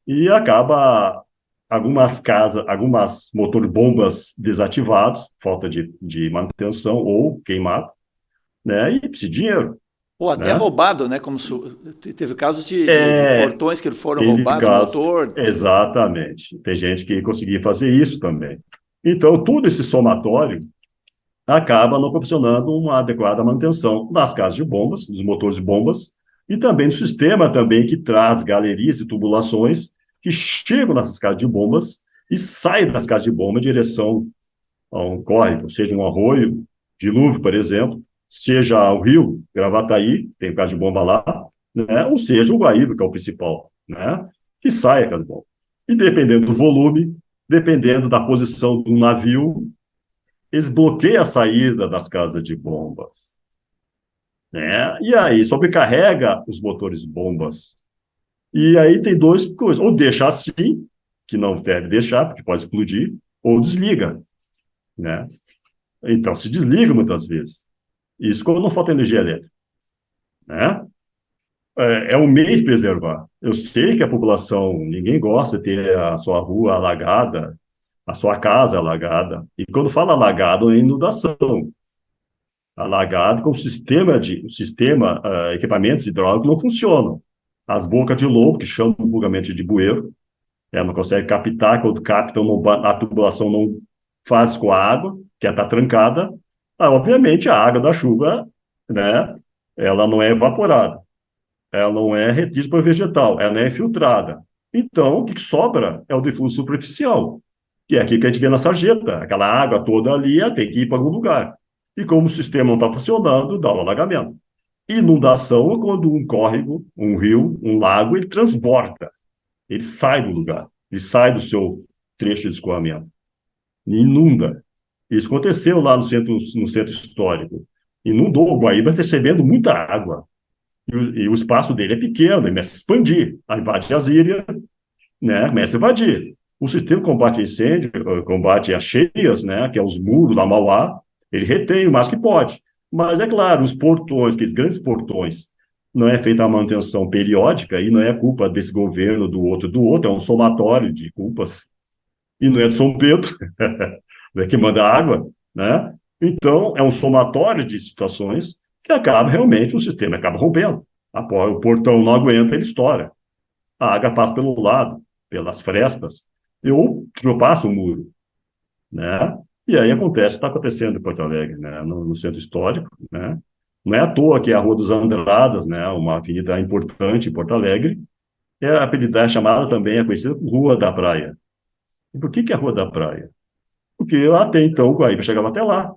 e acaba algumas casas, algumas motor-bombas desativados, falta de manutenção ou queimado, né? E precisa de dinheiro, Ou até né? roubado, né? Teve casos de É, portões que foram teve roubados, casos, motor. exatamente. Tem gente que conseguia fazer isso também. Então, tudo esse somatório acaba não proporcionando uma adequada manutenção das casas de bombas, dos motores de bombas, e também do sistema também que traz galerias e tubulações que chegam nessas casas de bombas e saem das casas de bomba em direção a um córrego, seja um arroio, dilúvio, por exemplo, seja o rio Gravataí, tem casa de bomba lá, né? Ou seja o Guaíba, que é o principal, né? Que sai a casa de bomba. E dependendo do volume, dependendo da posição do navio, eles bloqueiam a saída das casas de bombas, né? E aí sobrecarrega os motores bombas. E aí tem duas coisas: ou deixa assim, que não deve deixar, porque pode explodir, ou desliga, né? Então se desliga muitas vezes. Isso quando não falta energia elétrica, né? É um meio de preservar. Eu sei que a população, ninguém gosta de ter a sua rua alagada, a sua casa alagada. E quando fala alagado, é inundação. Alagado com equipamentos hidráulicos não funcionam. As bocas de lobo, que chamam vulgarmente de bueiro, ela não consegue captar, quando captam, a tubulação não faz com a água, que ela está trancada. Obviamente, a água da chuva, né, ela não é evaporada, ela não é retida para o vegetal, ela não é filtrada. Então, o que sobra é o difuso superficial, que é aqui que a gente vê na sarjeta. Aquela água toda ali, ela tem que ir para algum lugar. E como o sistema não está funcionando, dá um alagamento. Inundação é quando um córrego, um rio, um lago, ele transborda, ele sai do lugar, ele sai do seu trecho de escoamento, e inunda. Isso aconteceu lá no centro histórico. Inundou o Guaíba recebendo muita água. E o espaço dele é pequeno, ele começa a expandir. Aí invade as ilhas, né? Começa a invadir. O sistema de combate a incêndio, combate a cheias, né? Que é os muros da Mauá, ele retém o mais que pode. Mas, é claro, os portões, aqueles grandes portões, não é feita a manutenção periódica e não é culpa desse governo, do outro, é um somatório de culpas. E não é do São Pedro, não é que manda água, né? Então, é um somatório de situações que acaba realmente, o sistema acaba rompendo. O portão não aguenta, ele estoura. A água passa pelo lado, pelas frestas, ou ultrapassa o muro, né? E aí acontece, está acontecendo em Porto Alegre, né? No centro histórico, né? Não é à toa que a Rua dos Andradas, né? Uma avenida importante em Porto Alegre, é chamada também, é conhecida como Rua da Praia. E por que é a Rua da Praia? Porque até então o Guaíba chegava até lá.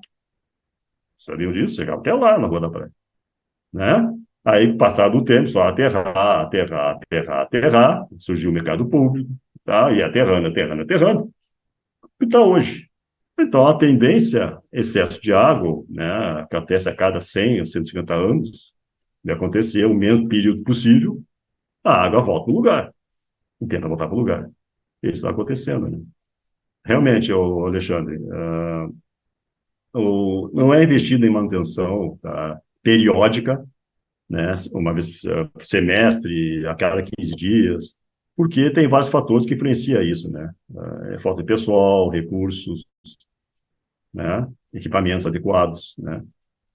Sabiam disso? Chegava até lá na Rua da Praia, né? Aí, passado o tempo, só aterrar, surgiu o mercado público, tá? E aterrando, aterrando, aterrando. E está hoje. Então, a tendência, excesso de água, né, que acontece a cada 100 ou 150 anos, de acontecer o menos período possível, a água volta para o lugar. E tenta voltar para o lugar. Isso está acontecendo, né? Realmente, Alexandre, não é investido em manutenção, tá, periódica, né, uma vez por semestre, a cada 15 dias, porque tem vários fatores que influenciam isso, né? Falta de pessoal, recursos, né, equipamentos adequados, né?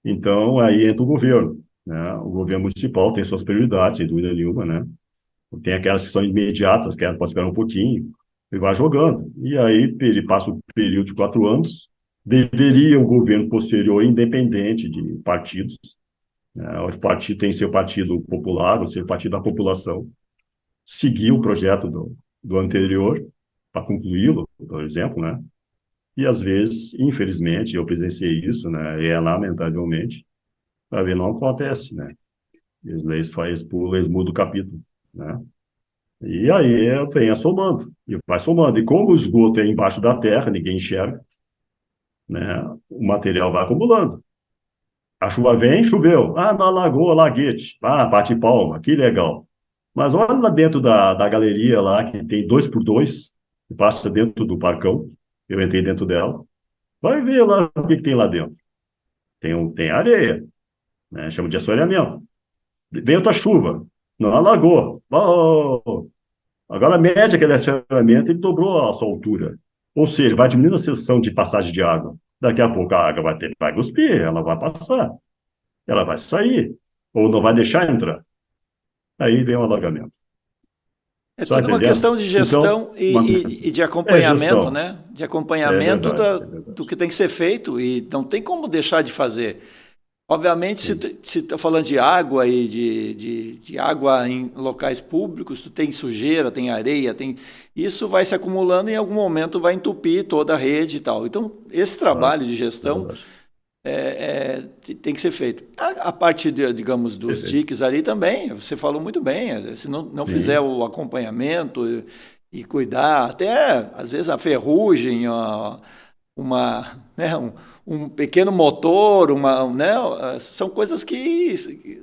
Então, aí entra o governo, né? O governo municipal tem suas prioridades, sem dúvida nenhuma, né? Tem aquelas que são imediatas, que ela pode esperar um pouquinho, e vai jogando. E aí ele passa o período de 4 anos, deveria o governo posterior, independente de partidos, né? O partido tem seu partido popular, ou seu partido da população, seguir o projeto do anterior para concluí-lo, por exemplo, né? E às vezes, infelizmente, eu presenciei isso, né? E lamentavelmente, para ver, não acontece, né? Eles mudam o capítulo, né? E aí vem somando, e vai somando. E como o esgoto é embaixo da terra, ninguém enxerga, né? O material vai acumulando. A chuva vem, choveu. Ah, na lagoa, laguete. Ah, bate palma, que legal. Mas olha lá dentro da galeria lá, que tem 2x2, que passa dentro do parcão. Eu entrei dentro dela. Vai ver lá o que tem lá dentro. Tem areia, né? Chama de assoreamento. Vem outra chuva, não alagou. Oh, agora, a média que é desse assoreamento, ele dobrou a sua altura. Ou seja, vai diminuindo a seção de passagem de água. Daqui a pouco a água vai cuspir, ela vai passar, ela vai sair, ou não vai deixar entrar. Aí vem o alagamento. É Só tudo uma entendendo? questão de Então, gestão e de é acompanhamento, gestão. né? De É acompanhamento verdade, é do verdade. que tem que ser feito e não tem como deixar de fazer. Obviamente, Sim, se está falando de água e de água em locais públicos, tu tem sujeira, tem areia, isso vai se acumulando e em algum momento vai entupir toda a rede e tal. Então, esse claro, trabalho de é gestão verdade. tem que ser feito. A parte, digamos, dos Perfeito. diques ali também, você falou muito bem. Se não fizer Sim, o acompanhamento e cuidar, até às vezes a ferrugem, ó, né, um pequeno motor, né, são coisas que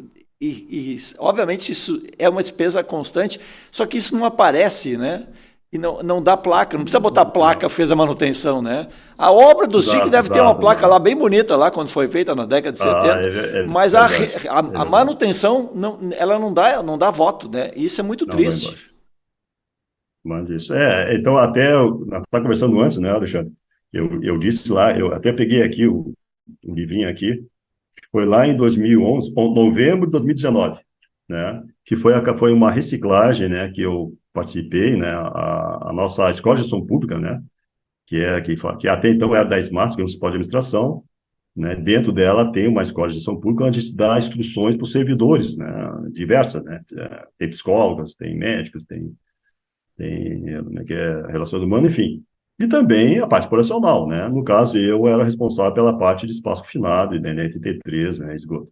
obviamente isso é uma despesa constante, só que isso não aparece, né? E não dá placa, não precisa botar placa, exato, fez a manutenção, né? A obra do SIC exato, deve ter uma exato, placa né? lá bem bonita, lá quando foi feita na década de Ah, 70, mas verdade, é a verdade. manutenção ela não dá voto, né? E isso é muito Não, vai triste. embaixo. Mande isso. Então, nós estávamos conversando antes, né, Alexandre? Eu disse lá, eu até peguei aqui o livrinho aqui, foi lá em 2011, novembro de 2019, né? Que foi uma reciclagem, né? Que eu participei, né? A nossa escola de gestão pública, né? Que até então era da SMART, que é o Municipal de Administração, né? Dentro dela tem uma escola de gestão pública onde a gente dá instruções para os servidores, né? Diversas, né? Tem psicólogos, tem médicos, como é que é, relações humanas, enfim. E também a parte operacional, né? No caso, eu era responsável pela parte de espaço confinado e da NT3, né, esgoto.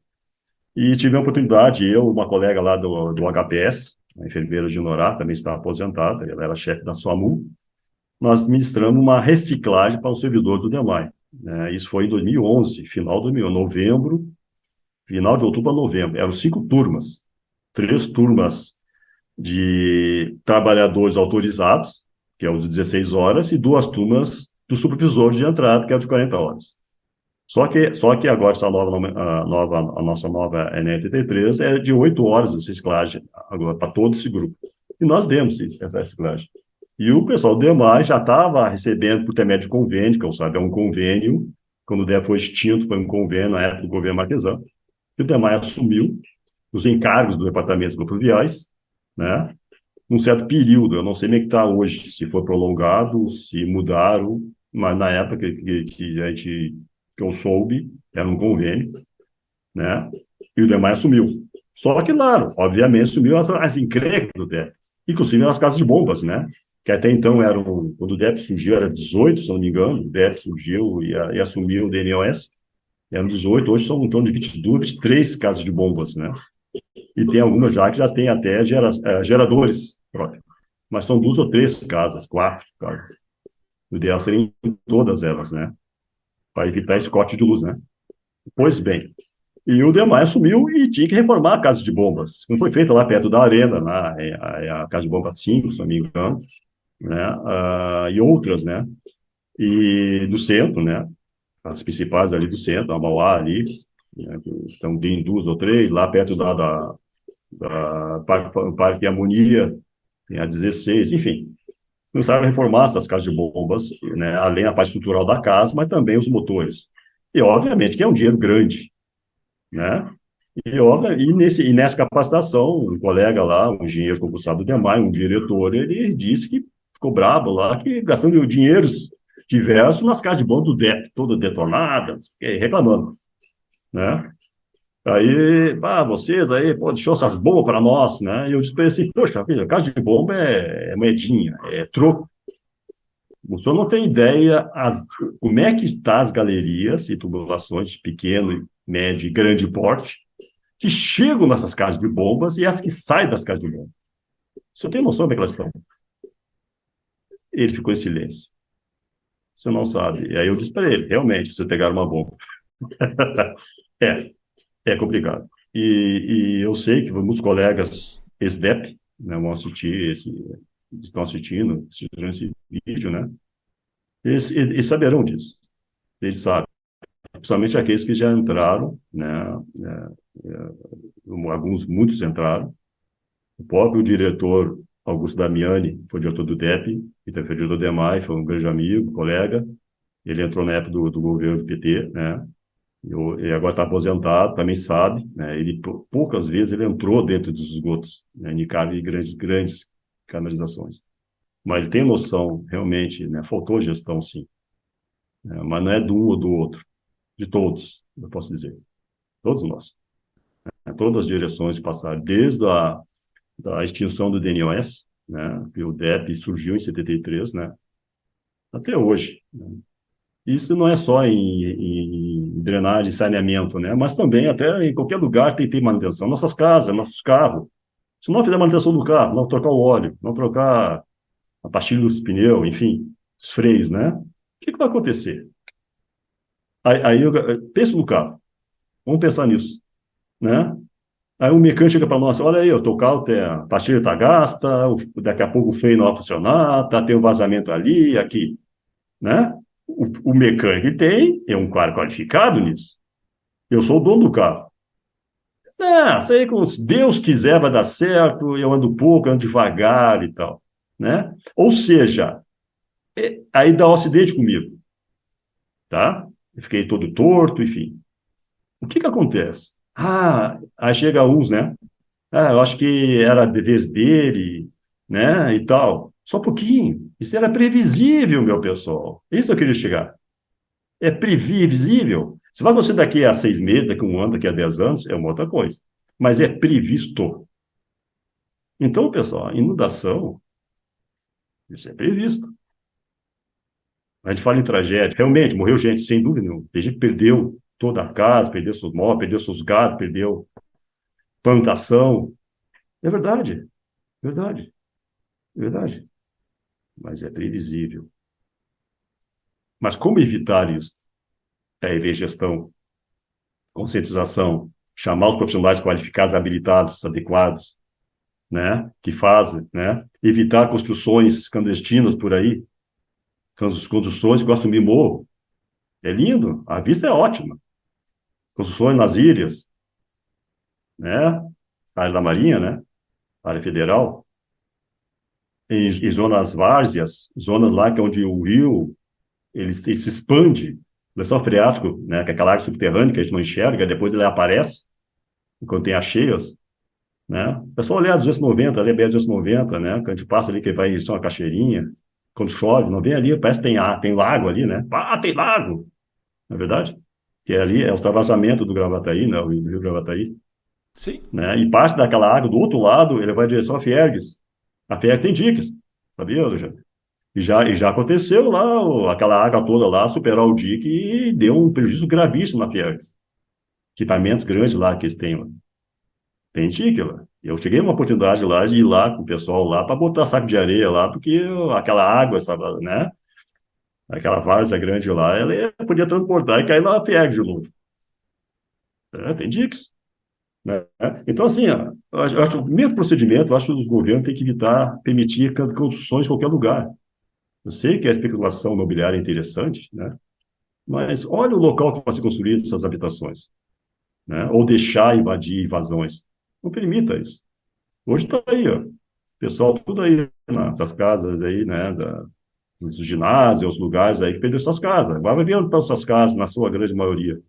E tive a oportunidade, uma colega lá do HPS, a enfermeira de Norá, também estava aposentada, ela era chefe da SUAMU, nós ministramos uma reciclagem para os servidores do DEMAI, né? Isso foi em 2011, final de 2011, novembro, final de outubro a novembro. Eram 5 turmas, 3 turmas de trabalhadores autorizados, que é os de 16 horas, e 2 turmas do supervisor de entrada, que é o de 40 horas. Só que agora a nossa nova NT3 é de 8 horas de reciclagem agora para todo esse grupo. E nós demos essa reciclagem. E o pessoal do DEMAI já estava recebendo por intermédio de convênio, que eu sabe, é um convênio, quando o DEMAI foi extinto, foi um convênio na época do governo Marquesan, e o DEMAI assumiu os encargos do departamento de grupos, né? Um certo período, eu não sei nem que está hoje, se foi prolongado, se mudaram, mas na época que eu soube, era um convênio, né? E o DEMAI assumiu. Só que, claro, obviamente, assumiu as encrencas do DEP, inclusive as casas de bombas, né? Que até então quando o DEP surgiu, era 18, se não me engano, o DEP surgiu e assumiu o DNOS, eram 18, hoje são em torno de 22, 23 casas de bombas, né? E tem algumas já que já tem até geradores próprios. Mas são 2 ou 3 casas, 4 casas. O ideal seria em todas elas, né? Para evitar esse corte de luz, né? Pois bem, e o DEMAI assumiu e tinha que reformar a casa de bombas. Como foi feita lá perto da arena, lá, a casa de bombas 5, se não me engano, né? E outras, né? E do centro, né? As principais ali do centro, a Mauá ali, né? Então tem 2 ou 3, lá perto da Parque Harmonia, tem a 16, enfim. Começaram a reformar essas casas de bombas, né, além da parte estrutural da casa, mas também os motores. E, obviamente, que é um dinheiro grande, né? E nessa capacitação, um colega lá, um engenheiro concursado do DEMAI, um diretor, ele disse que ficou bravo lá, que gastando dinheiros diversos nas casas de bombas do DEP, toda detonada, reclamando, né? Aí, vocês aí, pô, deixou essas bombas para nós, né? E eu disse assim, poxa, filho, casa de bomba é moedinha, é troco. O senhor não tem ideia como é que estão as galerias e tubulações de pequeno, médio e grande porte que chegam nessas casas de bombas e as que saem das casas de bombas. O senhor tem noção de como é que elas estão? Ele ficou em silêncio. Você não sabe. E aí eu disse para ele, realmente, você pegar uma bomba. É, é complicado. E eu sei que muitos colegas ex-DEP, né, vão assistir estão assistindo esse vídeo, né? Eles saberão disso. Eles sabem. Principalmente aqueles que já entraram, né? Muitos entraram. O próprio diretor Augusto Damiani foi diretor do DEP, e também foi diretor do EMAI, foi um grande amigo, colega. Ele entrou na época do governo do PT, né? E agora está aposentado, também sabe, né? Ele poucas vezes ele entrou dentro dos esgotos, né? Em grandes canalizações. Mas ele tem noção, realmente, né? Faltou gestão, sim, né? Mas não é de um ou do outro, de todos, eu posso dizer, todos nós, né? Todas as direções passaram, desde da extinção do DNOS, né? Que o DEP surgiu em 73, né? Até hoje, né? Isso não é só em drenagem e saneamento, né? Mas também até em qualquer lugar que tem manutenção. Nossas casas, nossos carros. Se não fizer manutenção do carro, não trocar o óleo, não trocar a pastilha dos pneus, enfim, os freios, né? O que vai acontecer? Aí eu penso no carro. Vamos pensar nisso, né? Aí o mecânico chega para nós, olha aí, o teu carro a pastilha está gasta, daqui a pouco o freio não vai funcionar, tem um vazamento ali, aqui, né? O mecânico é um cara qualificado nisso. Eu sou o dono do carro. Sei que se Deus quiser vai dar certo, eu ando pouco, ando devagar e tal, né? Ou seja, aí dá um acidente comigo, tá? Eu fiquei todo torto, enfim. O que acontece? Aí chega uns, né? Eu acho que era dever dele, né? E tal. Só um pouquinho. Isso era previsível, meu pessoal. Isso eu queria chegar. É previsível. Se vai acontecer daqui a 6 meses, daqui a um ano, daqui a 10 anos, é uma outra coisa. Mas é previsto. Então, pessoal, inundação, isso é previsto. A gente fala em tragédia. Realmente, morreu gente, sem dúvida nenhuma. Tem gente que perdeu toda a casa, perdeu seus móveis, perdeu seus gatos, perdeu plantação. É verdade, verdade, verdade. Mas é previsível. Mas como evitar isso? É haver gestão, conscientização, chamar os profissionais qualificados, habilitados, adequados, né? Que fazem, né? Evitar construções clandestinas por aí, construções que assumir morro. É lindo, a vista é ótima. Construções nas ilhas, né? Área da Marinha, né? Área federal. Em zonas várzeas, zonas lá que é onde o rio ele se expande, o lençol freático, né? Que é aquela água subterrânea que a gente não enxerga, depois ele aparece, quando tem as cheias, né? É só olhar dos 290, ali é BR-290, né? Quando a gente passa ali, que vai em São Cachoeirinha, quando chove, não vem ali, parece que tem lago ali, né? Tem lago! Na é verdade? Que ali é o extravasamento do Gravataí, né? O rio Gravataí, Sim. né? E parte daquela água, do outro lado, ele vai em direção a Fiergues. A Fiergues tem diques, sabia, Alexandre? E já aconteceu lá, aquela água toda lá, superar o dique e deu um prejuízo gravíssimo na Fiergues. Equipamentos grandes lá que eles têm lá. Tem dique lá. Eu cheguei uma oportunidade lá de ir lá com o pessoal lá para botar saco de areia lá, porque aquela água, né? Aquela várzea grande lá, ela podia transportar e cair na Fiergues de novo. Tem diques. Né? Então, assim, ó, eu acho que o mesmo procedimento, eu acho que os governos têm que evitar permitir construções em qualquer lugar. Eu sei que a especulação imobiliária é interessante, né? Mas olha o local que vai ser construído essas habitações, né? Ou deixar invadir invasões. Não permita isso. Hoje está aí, ó. Pessoal, tudo aí nessas casas aí, né? Dos ginásios, os lugares aí que perdeu suas casas. Agora vai ver onde estão suas casas, na sua grande maioria.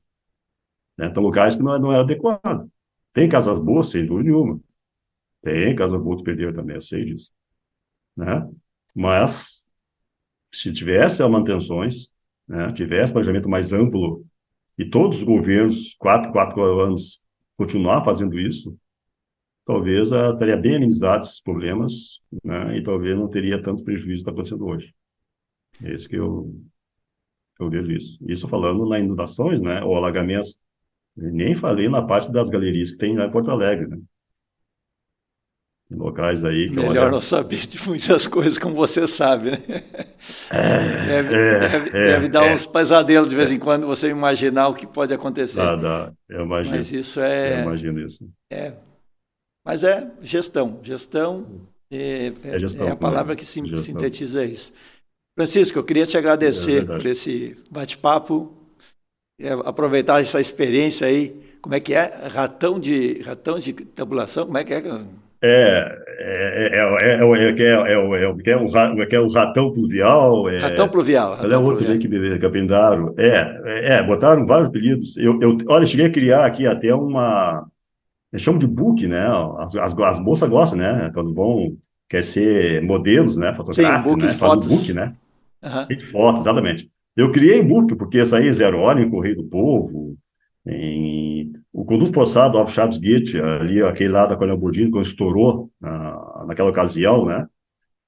Né? Então, lugares que não é adequado. Tem casas boas, sem dúvida nenhuma. Tem casas boas que perderam também, eu sei disso. Né? Mas, se tivesse manutenções, né? Tivesse planejamento mais amplo, e todos os governos, quatro anos, continuar fazendo isso, talvez estaria bem amenizado esses problemas, né? E talvez não teria tanto prejuízo que está acontecendo hoje. É isso que eu vejo isso. Isso falando nas inundações, né? Ou alagamentos. Eu nem falei na parte das galerias que tem lá em Porto Alegre, né? Em locais aí que, Melhor olha, não saber de muitas coisas, como você sabe, né? Deve dar uns é. pesadelos de vez em quando você imaginar o que pode acontecer. Mas isso Eu imagino isso. mas é gestão. Gestão É é gestão a também, palavra que gestão, sintetiza isso. Francisco, eu queria te é agradecer por verdade. esse bate-papo, aproveitar essa experiência aí. Como é que é? Ratão de tabulação? Como é que é? Que é o ratão pluvial, Ratão pluvial, qual é ratão o outro pluvial. ali que apelidaram? Botaram vários apelidos. Olha, cheguei a criar aqui até eu chamo de book, né? As moças gostam, né? Quer ser modelos, né? Sim, um Fotográficos, book de né? Faz o book, fotos. né? Aham. De foto, exatamente. Eu criei book, porque isso aí, Zero Hora em Correio do Povo, o Conduto Forçado, Alves Chaves Gate, ali, aquele lá da Coronel Bordini, quando estourou naquela ocasião, né?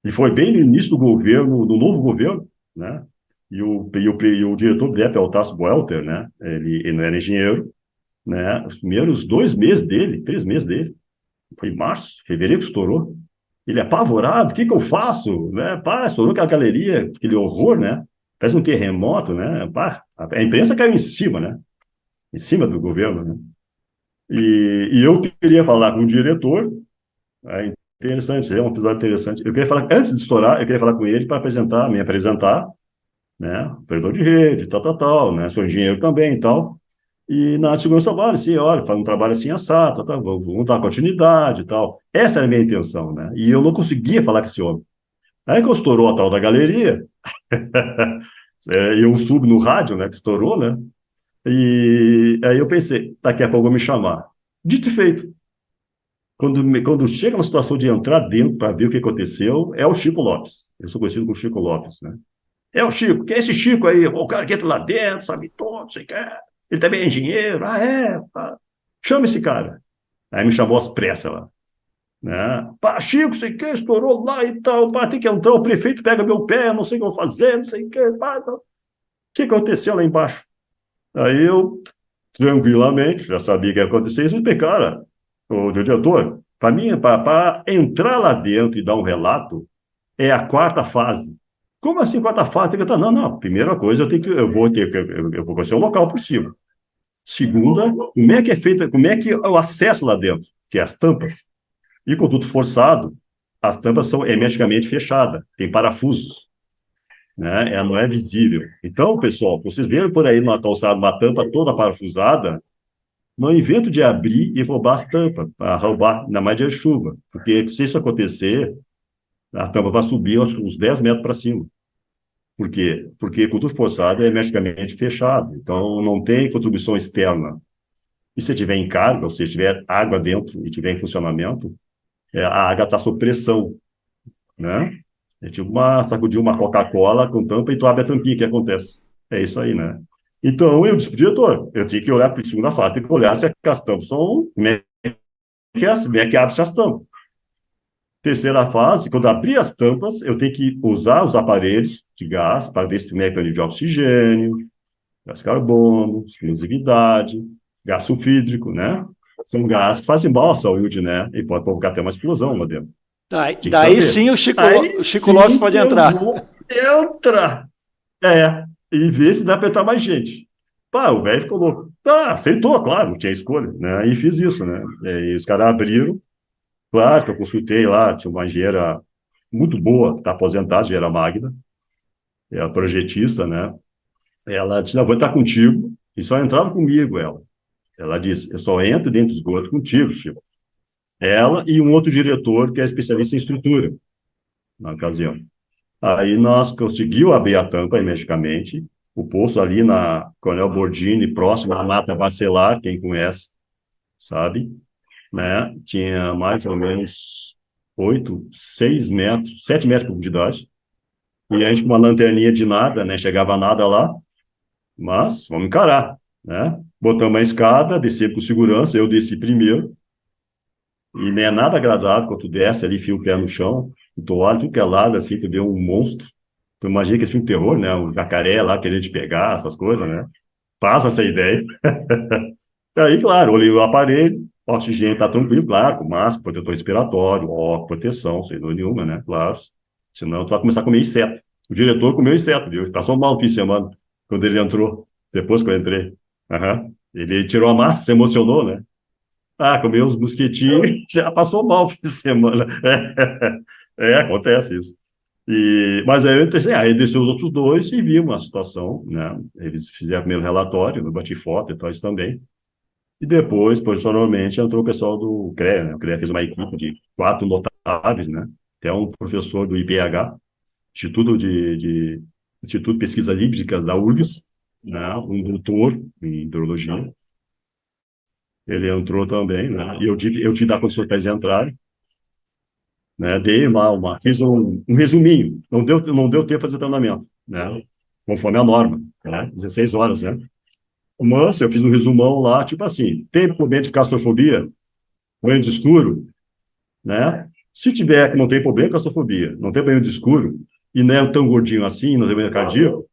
E foi bem no início do governo, do novo governo, né? E o diretor do DEP é o Tasso Boelter, né? Ele não era engenheiro, né? Os primeiros 2 meses dele, 3 meses dele, foi em março, fevereiro que estourou. Ele é apavorado, o que que eu faço? Né? Pá, estourou aquela galeria, aquele horror, né? Parece um terremoto, né? Pá, a imprensa caiu em cima, né? Em cima do governo, né? E eu queria falar com o diretor, interessante, é um episódio interessante. Eu queria falar, antes de estourar, eu queria falar com ele para me apresentar, né? Operador de rede, tal, né? Sou engenheiro também e tal. E na segurança do trabalho, assim, olha, faz um trabalho assim assado, vamos dar continuidade e tal. Essa era a minha intenção, né? E eu não conseguia falar com esse homem. Aí que estourou a tal da galeria, eu subo no rádio, né, que estourou, né? E aí eu pensei, daqui a pouco vou me chamar. Dito e feito. Quando chega na situação de entrar dentro para ver o que aconteceu, é o Chico Lopes. Eu sou conhecido como Chico Lopes, né? É o Chico, que é esse Chico aí? O cara que entra lá dentro, sabe tudo, sei que é. Ele também é engenheiro. Ah, é? Pá. Chama esse cara. Aí me chamou às pressas lá, né? Pá, Chico, sei que, estourou lá e tal, pá, tem que entrar, o prefeito pega meu pé, não sei o que eu vou fazer, não sei o que, pá, tal. O que aconteceu lá embaixo? Aí eu, tranquilamente, já sabia que ia acontecer isso, e cara, o diretor, para mim, para entrar lá dentro e dar um relato, é a quarta fase. Como assim quarta fase? Tem que entrar? Não, não. Primeira coisa, eu vou conhecer o local possível. Segunda, como é que é feita, como é que é o acesso lá dentro, que é as tampas. E conduto forçado, as tampas são hermeticamente fechadas, tem parafusos, né? Ela não é visível. Então, pessoal, vocês verem por aí numa calçada uma tampa toda parafusada, não invento de abrir e roubar as tampas, para roubar, ainda mais de chuva, porque se isso acontecer, a tampa vai subir acho, uns 10 metros para cima. Por quê? Porque conduto forçado é hermeticamente fechado, então não tem contribuição externa. E se tiver em carga, ou seja, tiver água dentro e tiver em funcionamento, a água está sob pressão, né? É tipo sacudir uma Coca-Cola com tampa e tu abre a tampinha, o que acontece? É isso aí, né? Então, eu disse pro diretor, eu tinha que olhar para a segunda fase, tem que olhar se as tampas são, como é que abre-se as tampas. Terceira fase, quando abrir as tampas, eu tenho que usar os aparelhos de gás para ver se tem nível de oxigênio, gás carbono, explosividade, gás sulfídrico, né? São gases que fazem mal à saúde, né? E pode provocar até uma explosão lá dentro. Tem que Daí saber. sim Aí O Chico Lopes sim pode eu entrar. vou entrar. E ver se dá para entrar mais gente. Pá, o velho ficou louco. Tá, aceitou, claro, não tinha escolha, né? E fiz isso, né? E os caras abriram. Claro que eu consultei lá, tinha uma engenheira muito boa, está aposentada, engenheira Magda, é a projetista, né? Ela disse, não, vou estar contigo, e só entrava comigo, ela. Ela disse, eu só entro dentro do esgoto contigo, Chico. Ela e um outro diretor que é especialista em estrutura, na ocasião. Aí nós conseguimos abrir a tampa imediatamente, o poço ali na Coronel Bordini, próximo à Mata Bacelar, quem conhece, sabe? Né? Tinha mais ou menos 6 metros, 7 metros de profundidade. E a gente com uma lanterninha de nada, né? Chegava nada lá, mas vamos encarar, né? Botamos a escada, descemos com segurança, eu desci primeiro, e não é nada agradável quando tu desce ali, enfia o pé no chão, tu olha tudo que é lado, assim, tu vê um monstro. Tu imagina que esse filme de terror, né? Um jacaré lá querendo te pegar, essas coisas, né? Passa essa ideia. E aí, claro, olhei o aparelho, o oxigênio tá tranquilo, claro, com máscara, protetor respiratório, óculos, proteção, sem dúvida nenhuma, né? Claro. Senão tu vai começar a comer inseto. O diretor comeu inseto, viu? Passou mal no fim de semana, quando ele entrou, depois que eu entrei. Aham. Ele tirou a máscara, se emocionou, né? Ah, comeu uns mosquitinhos, já passou mal o fim de semana. Acontece isso. Mas aí eu entrei, aí desceu os outros dois e vimos a situação, né? Eles fizeram o primeiro relatório, eu bati foto e tal, isso também. E depois, posteriormente, entrou o pessoal do CREA, né? O CREA fez uma equipe de 4 notáveis, né? Até um professor do IPH, Instituto de Pesquisas Hídricas da URGS, né? Um doutor em hidrologia. Ele entrou também, né? E eu tive dar condições para eles entrarem, né? Dei fiz um resuminho. Não deu tempo de fazer o treinamento, né? Conforme a norma, né? 16 horas, né? Mas eu fiz um resumão lá, tipo assim, tem problema de claustrofobia, banho de escuro, né? Se tiver que não tem problema, claustrofobia, não tem banho de escuro, e não é tão gordinho assim, não tem banho cardíaco,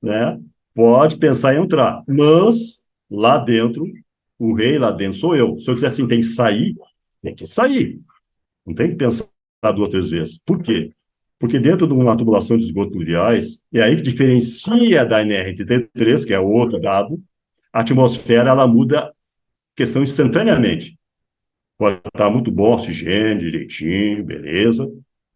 né? Pode pensar em entrar. Mas lá dentro, o rei lá dentro sou eu. Se eu quiser assim, tem que sair, tem que sair. Não tem que pensar 2 ou 3 vezes. Por quê? Porque dentro de uma tubulação de esgoto pluviais, é aí que diferencia da NR33, que é outro dado, a atmosfera ela muda questão instantaneamente. Pode estar muito bom, oxigênio, direitinho, beleza,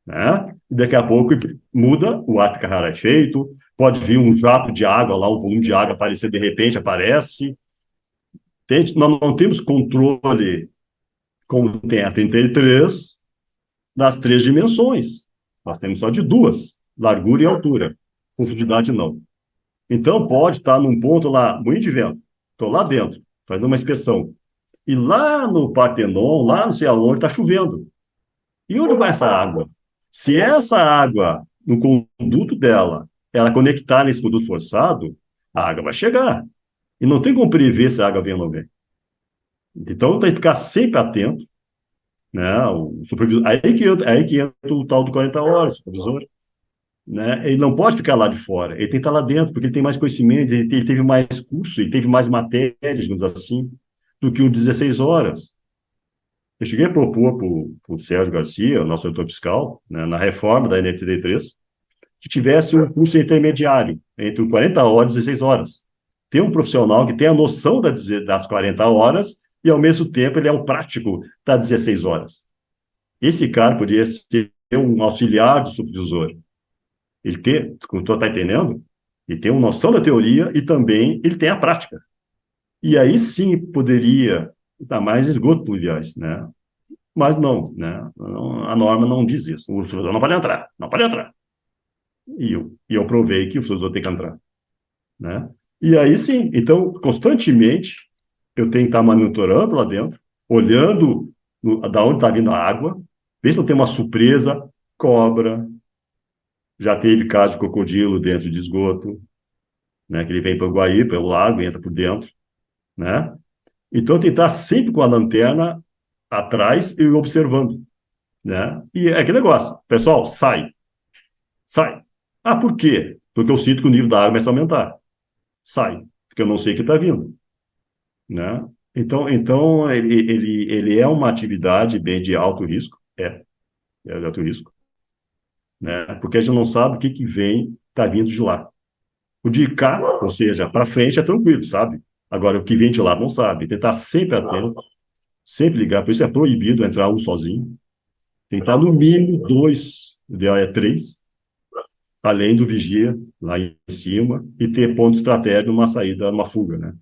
né? E daqui a pouco muda, o ar fica rarefeito, pode vir um jato de água lá, um volume de água aparecer de repente, aparece. Nós não temos controle, como tem a 33, das 3 dimensões. Nós temos só de 2, largura e altura. Profundidade não. Então pode estar num ponto lá, moinho de vento. Estou lá dentro, fazendo uma inspeção. E lá no Partenon, lá não sei aonde, está chovendo. E onde vai essa água? Se essa água, no conduto dela, ela conectar nesse conduto forçado, a água vai chegar. E não tem como prever se a água vem ou não vem. Então tem que ficar sempre atento, né? O supervisor, aí que entra o tal do 40 horas, o supervisor, né? Ele não pode ficar lá de fora, ele tem que estar lá dentro, porque ele tem mais conhecimento, ele teve mais curso, ele teve mais matérias, digamos assim, do que o 16 horas. Eu cheguei a propor para o Sérgio Garcia, nosso diretor fiscal, né, na reforma da NTD3, que tivesse um curso intermediário, entre 40 horas e 16 horas. Ter um profissional que tenha a noção das 40 horas e, ao mesmo tempo, ele é o prático das 16 horas. Esse cara poderia ser um auxiliar do supervisor. Ele tem, como tu está entendendo, ele tem uma noção da teoria e também ele tem a prática. E aí sim poderia dar mais esgoto pluviais, né? Mas não, né? A norma não diz isso. O supervisor não pode entrar, não pode entrar. E eu provei que o supervisor tem que entrar, né? E aí sim, então, constantemente, eu tenho que estar monitorando lá dentro, olhando da onde está vindo a água, ver se não tem uma surpresa, cobra, já teve caso de crocodilo dentro de esgoto, né? Que ele vem pelo Guaíba, pelo lago, e entra por dentro, né? Então, tem que estar sempre com a lanterna atrás e observando, né? E é aquele negócio, pessoal, sai. Sai. Ah, por quê? Porque eu sinto que o nível da água começa a aumentar. Sai. Porque eu não sei o que está vindo, né? Então ele é uma atividade bem de alto risco. É de alto risco, né? Porque a gente não sabe o que vem, está vindo de lá. O de cá, ou seja, para frente é tranquilo, sabe? Agora, o que vem de lá não sabe. Tentar sempre atento, sempre ligar. Por isso é proibido entrar um sozinho. Tentar no mínimo 2, o ideal é 3, além do vigia lá em cima, e ter ponto estratégico numa saída, numa fuga, né?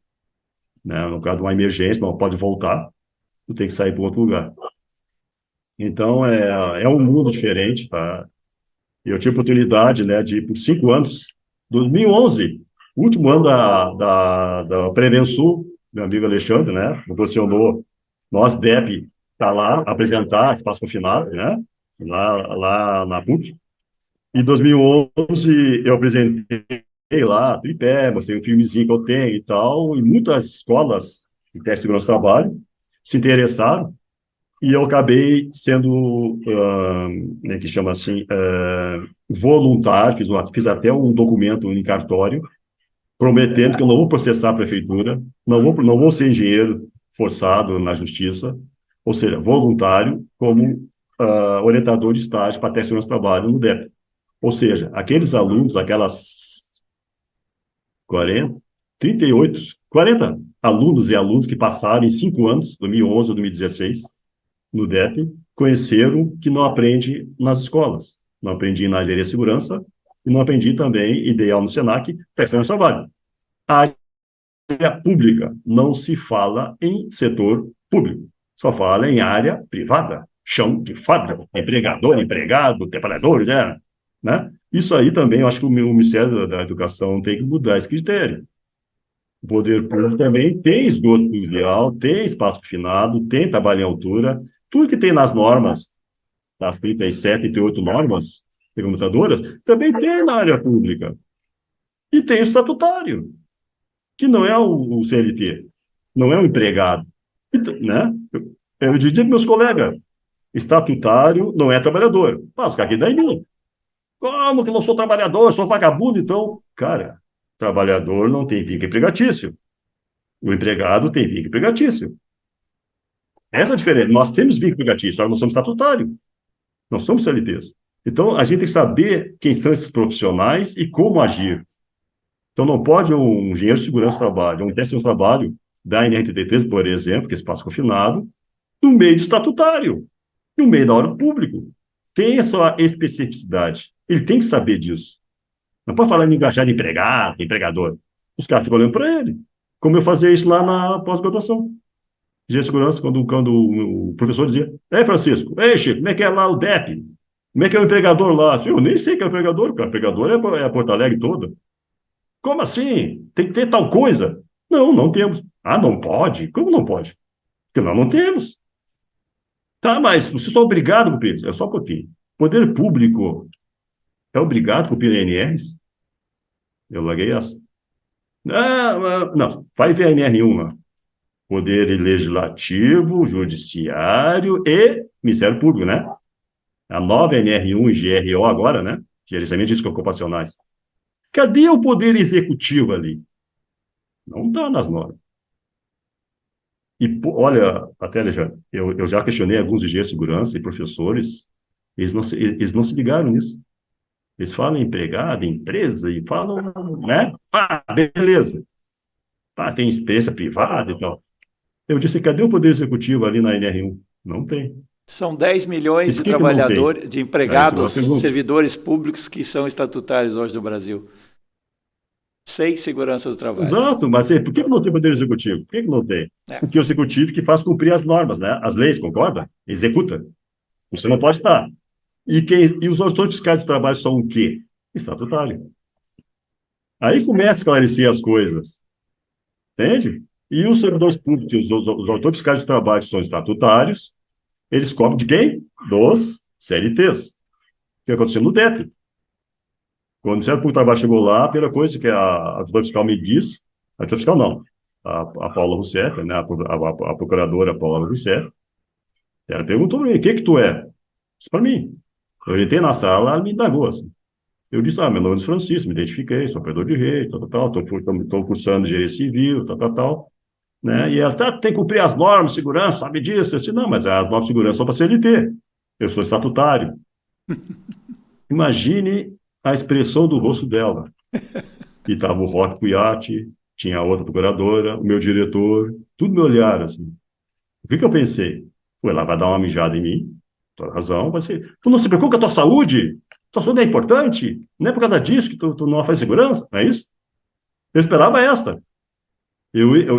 No caso de uma emergência, não pode voltar, tu tem que sair para outro lugar. Então, é um mundo diferente, tá? Eu tive oportunidade, né, de ir por 5 anos, 2011, último ano da Prevensul, meu amigo Alexandre, né, proporcionou, nós, DEP, tá lá, apresentar espaço confinado, né, lá na PUC. Em 2011, eu apresentei lá, tripé, mostrei um filmezinho que eu tenho e tal, e muitas escolas de teste de segurança do trabalho se interessaram, e eu acabei sendo, né, que chama assim, voluntário, fiz até um documento em cartório, prometendo que eu não vou processar a prefeitura, não vou ser engenheiro forçado na justiça, ou seja, voluntário como orientador de estágio para teste de segurança do trabalho no DEP. Ou seja, aqueles alunos, aquelas 40, 38, 40 alunos e alunos que passaram em 5 anos, 2011 ou 2016, no DEP, conheceram que não aprende nas escolas. Não aprendi na engenharia de segurança e não aprendi também, ideal no SENAC, teste de trabalho. A área pública não se fala em setor público, só fala em área privada, chão de fábrica, empregador, empregado, trabalhadores, né? Isso aí também, eu acho que o Ministério da Educação tem que mudar esse critério. O poder público também tem esgoto pluvial, tem espaço confinado, tem trabalho em altura, tudo que tem nas normas, das 37, 38 normas regulamentadoras, também tem na área pública. E tem o estatutário, que não é o CLT, não é o empregado, né? Eu diria para meus colegas, estatutário não é trabalhador. Ah, os caras aqui daí mim. Como que eu não sou trabalhador, eu sou vagabundo, então? Cara, trabalhador não tem vínculo empregatício. O empregado tem vínculo empregatício. Essa é a diferença. Nós temos vínculo empregatício, nós não somos estatutário. Nós somos CLTs. Então, a gente tem que saber quem são esses profissionais e como agir. Então, não pode um engenheiro de segurança do trabalho, um teste de trabalho da NR33, por exemplo, que é espaço confinado, no meio de estatutário, no meio da hora público. Tem a sua especificidade. Ele tem que saber disso. Não pode falar em engajar de empregado, empregador. Os caras ficam olhando para ele. Como eu fazia isso lá na pós-graduação. De segurança, quando o professor dizia: Ei, Francisco, ei, Chico, como é que é lá o DEP? Como é que é o empregador lá? Eu nem sei que é o empregador, cara. O empregador é a Porto Alegre toda. Como assim? Tem que ter tal coisa? Não, não temos. Ah, não pode? Como não pode? Porque nós não temos. Tá, mas você só é obrigado a cumprir. É só um pouquinho. Poder público é obrigado a cumprir NRs? Eu larguei essa. Não, vai ver a NR1 lá. Poder Legislativo, Judiciário e Ministério Público, né? A nova NR1 e GRO agora, né? Gerenciamento de Riscos Ocupacionais. Cadê o Poder Executivo ali? Não está nas normas. E, olha, até, Alexandre, eu já questionei alguns engenheiros de segurança e professores, eles não se ligaram nisso. Eles falam em empregado, em empresa, e falam, né? Ah, beleza. Ah, tem experiência privada e tal. Eu disse, cadê o Poder Executivo ali na NR1? Não tem. São 10 E milhões por de que não tem? trabalhadores, de Isso é uma empregados, pergunta. servidores públicos que são estatutários hoje no Brasil. Sem segurança do trabalho. Exato, mas por que não tem Poder Executivo? Por que não tem? É. Porque o Executivo que faz cumprir as normas, né? As leis, concorda? Executa. Você não pode estar. E os auditores fiscais do trabalho são o quê? Estatutário. Aí começa a esclarecer as coisas. Entende? E os servidores públicos, os auditores fiscais de trabalho que são estatutários, eles cobram de quem? Dos CLTs. O que aconteceu no DEP? Quando o Ministério Público do Trabalho chegou lá, a primeira coisa que a auditora fiscal me disse, a auditora fiscal não, a Paula Rousseff, né, a procuradora Paula Rousseff, ela perguntou para mim: o que tu é? Isso para mim. Eu entrei na sala, ela me indagou assim. Eu disse: meu nome é Francisco, me identifiquei, sou operador de rede, tal, estou cursando engenharia civil, tal, né? E ela, tem que cumprir as normas de segurança, sabe disso? Eu disse: não, mas as normas de segurança são para CLT. Eu sou estatutário. Imagine a expressão do rosto dela. E estava o Roque Cuyati, tinha a outra procuradora, o meu diretor, tudo me olharam assim. O que eu pensei? Ela vai dar uma mijada em mim, toda razão, vai ser. Tu não se preocupa com a tua saúde? Tua saúde é importante? Não é por causa disso que tu não faz segurança? Não é isso? Eu esperava esta.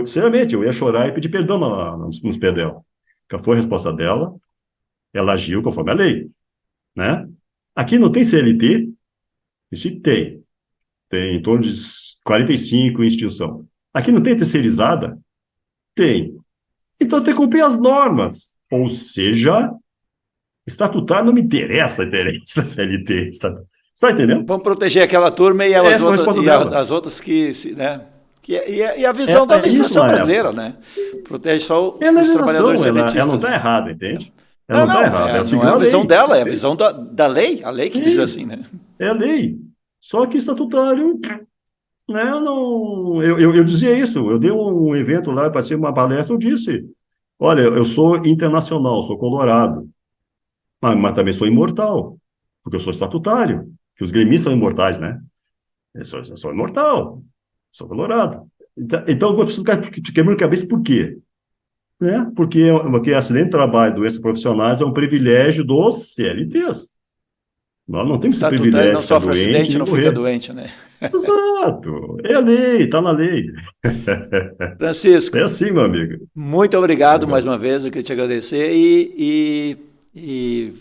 Sinceramente, eu ia chorar e pedir perdão nos pés dela. Que foi a resposta dela, ela agiu conforme a lei, né? Aqui não tem CLT? Isso tem. Tem em torno de 45 em extinção. Aqui não tem terceirizada? Tem. Então tem que cumprir as normas. Ou seja, estatutário não me interessa CLT. Você está entendendo? Vamos proteger aquela turma e Essa é a resposta dela. as outras que, né? E a visão da Isso legislação na brasileira, época. né? Protege só É a os legislação, trabalhadores ela não sedentistas, está né? errada, entende? Ela não está errada, ela Não é seguiu a a visão lei. dela, é a Entende? visão da lei, a lei que diz assim, né? É a lei. Só que estatutário, né? Não, eu dizia isso, eu dei um evento lá, passei uma palestra, eu disse, olha, eu sou internacional, sou colorado, mas também sou imortal, porque eu sou estatutário, que os gremistas são imortais, né? Eu sou imortal, sou colorado. Então eu preciso ficar quebrando a cabeça por quê? Né? Porque acidente de trabalho, doenças profissionais é um privilégio dos CLTs. Nós não O temos esse estatutário privilégio não de ficar sofre doente acidente, e não fica morrer. doente, né? Exato. É a lei, está na lei. É Francisco, assim, meu amigo. muito obrigado mais Obrigado. uma vez, eu queria te agradecer e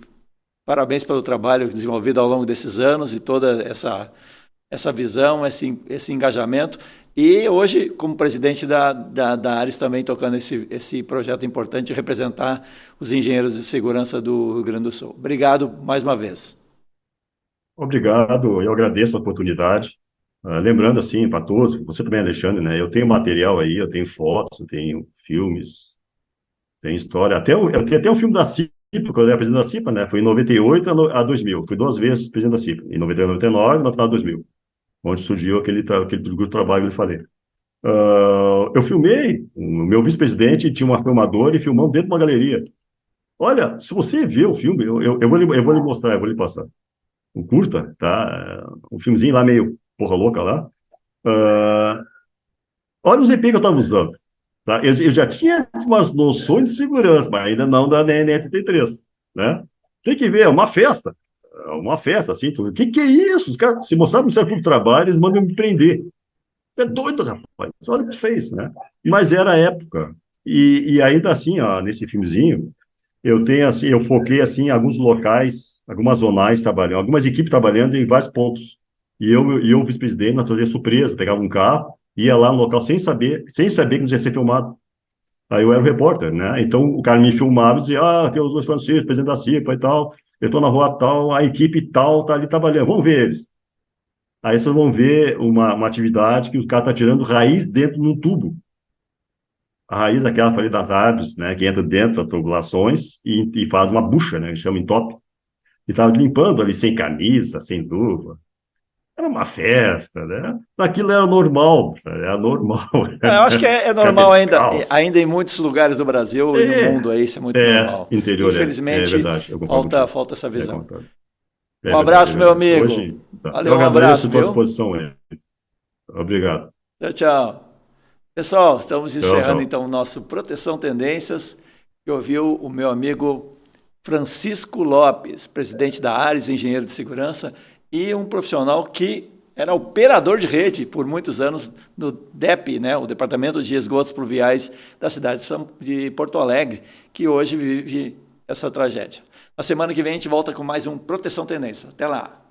parabéns pelo trabalho desenvolvido ao longo desses anos e toda essa visão, esse engajamento. E hoje, como presidente da Ares, também tocando esse projeto importante de representar os engenheiros de segurança do Rio Grande do Sul. Obrigado mais uma vez. Obrigado, eu agradeço a oportunidade. Lembrando, assim, para todos, você também, Alexandre, né? Eu tenho material aí, eu tenho fotos, eu tenho filmes, tenho história. Eu tenho até um filme da CIPA, quando eu era presidente da CIPA, né? Foi em 98 a 2000. Fui 2 vezes presidente da CIPA, em 98 e 99 e no final de 2000, onde surgiu aquele grupo de trabalho que eu falei. Eu filmei, o meu vice-presidente tinha uma filmadora e filmamos dentro de uma galeria. Olha, se você ver o filme, eu vou lhe mostrar, eu vou lhe passar. Um curta, tá? Um filmezinho lá meio porra louca lá. Ah, olha os EPI que eu estava usando. Tá? Eu já tinha umas noções de segurança, mas ainda não da NE33, né? Tem que ver, é uma festa, assim. O que é isso? Os caras, se mostraram no Ministério Público do Trabalho, eles mandam me prender. É doido, rapaz. Olha o que fez, né? Mas era a época. E ainda assim, ó, nesse filmezinho, eu tenho assim, eu foquei assim em alguns locais, algumas zonais trabalhando, algumas equipes trabalhando em vários pontos. E eu vice-presidente, nós fazia surpresa, pegava um carro, ia lá no local sem saber que nós ia ser filmado. Aí eu era o repórter, né? Então o cara me filmava e dizia: "Ah, aqui é o Luiz Francisco, presidente da CIPA e tal. Eu estou na rua tal, a equipe tal tá ali trabalhando. Vamos ver eles." Aí vocês vão ver uma atividade que os caras estão tirando raiz dentro de um tubo. A raiz daquela, falei, das árvores, né, que entra dentro das tubulações e faz uma bucha, né, que chama entope. E estava limpando ali sem camisa, sem luva. Era uma festa, né? Aquilo era normal, sabe? Era normal. Eu acho que é O cara tá normal ainda, descalço. ainda em muitos lugares do Brasil e no É, mundo aí, isso é muito normal. interior é Infelizmente, verdade, eu concordo falta, contigo. falta essa É, visão. concordo. Um É verdade, é abraço, meu verdade. amigo. Hoje, tá. Eu Valeu, um agradeço abraço, a tua viu? disposição, obrigado. Tchau, tchau. Pessoal, estamos Tchau, encerrando tchau. então o nosso Proteção Tendências, que ouviu o meu amigo Francisco Lopes, presidente da Ares, engenheiro de segurança, e um profissional que era operador de rede por muitos anos no DEP, né, o Departamento de Esgotos Pluviais da cidade de Porto Alegre, que hoje vive essa tragédia. Na semana que vem a gente volta com mais um Proteção Tendência. Até lá!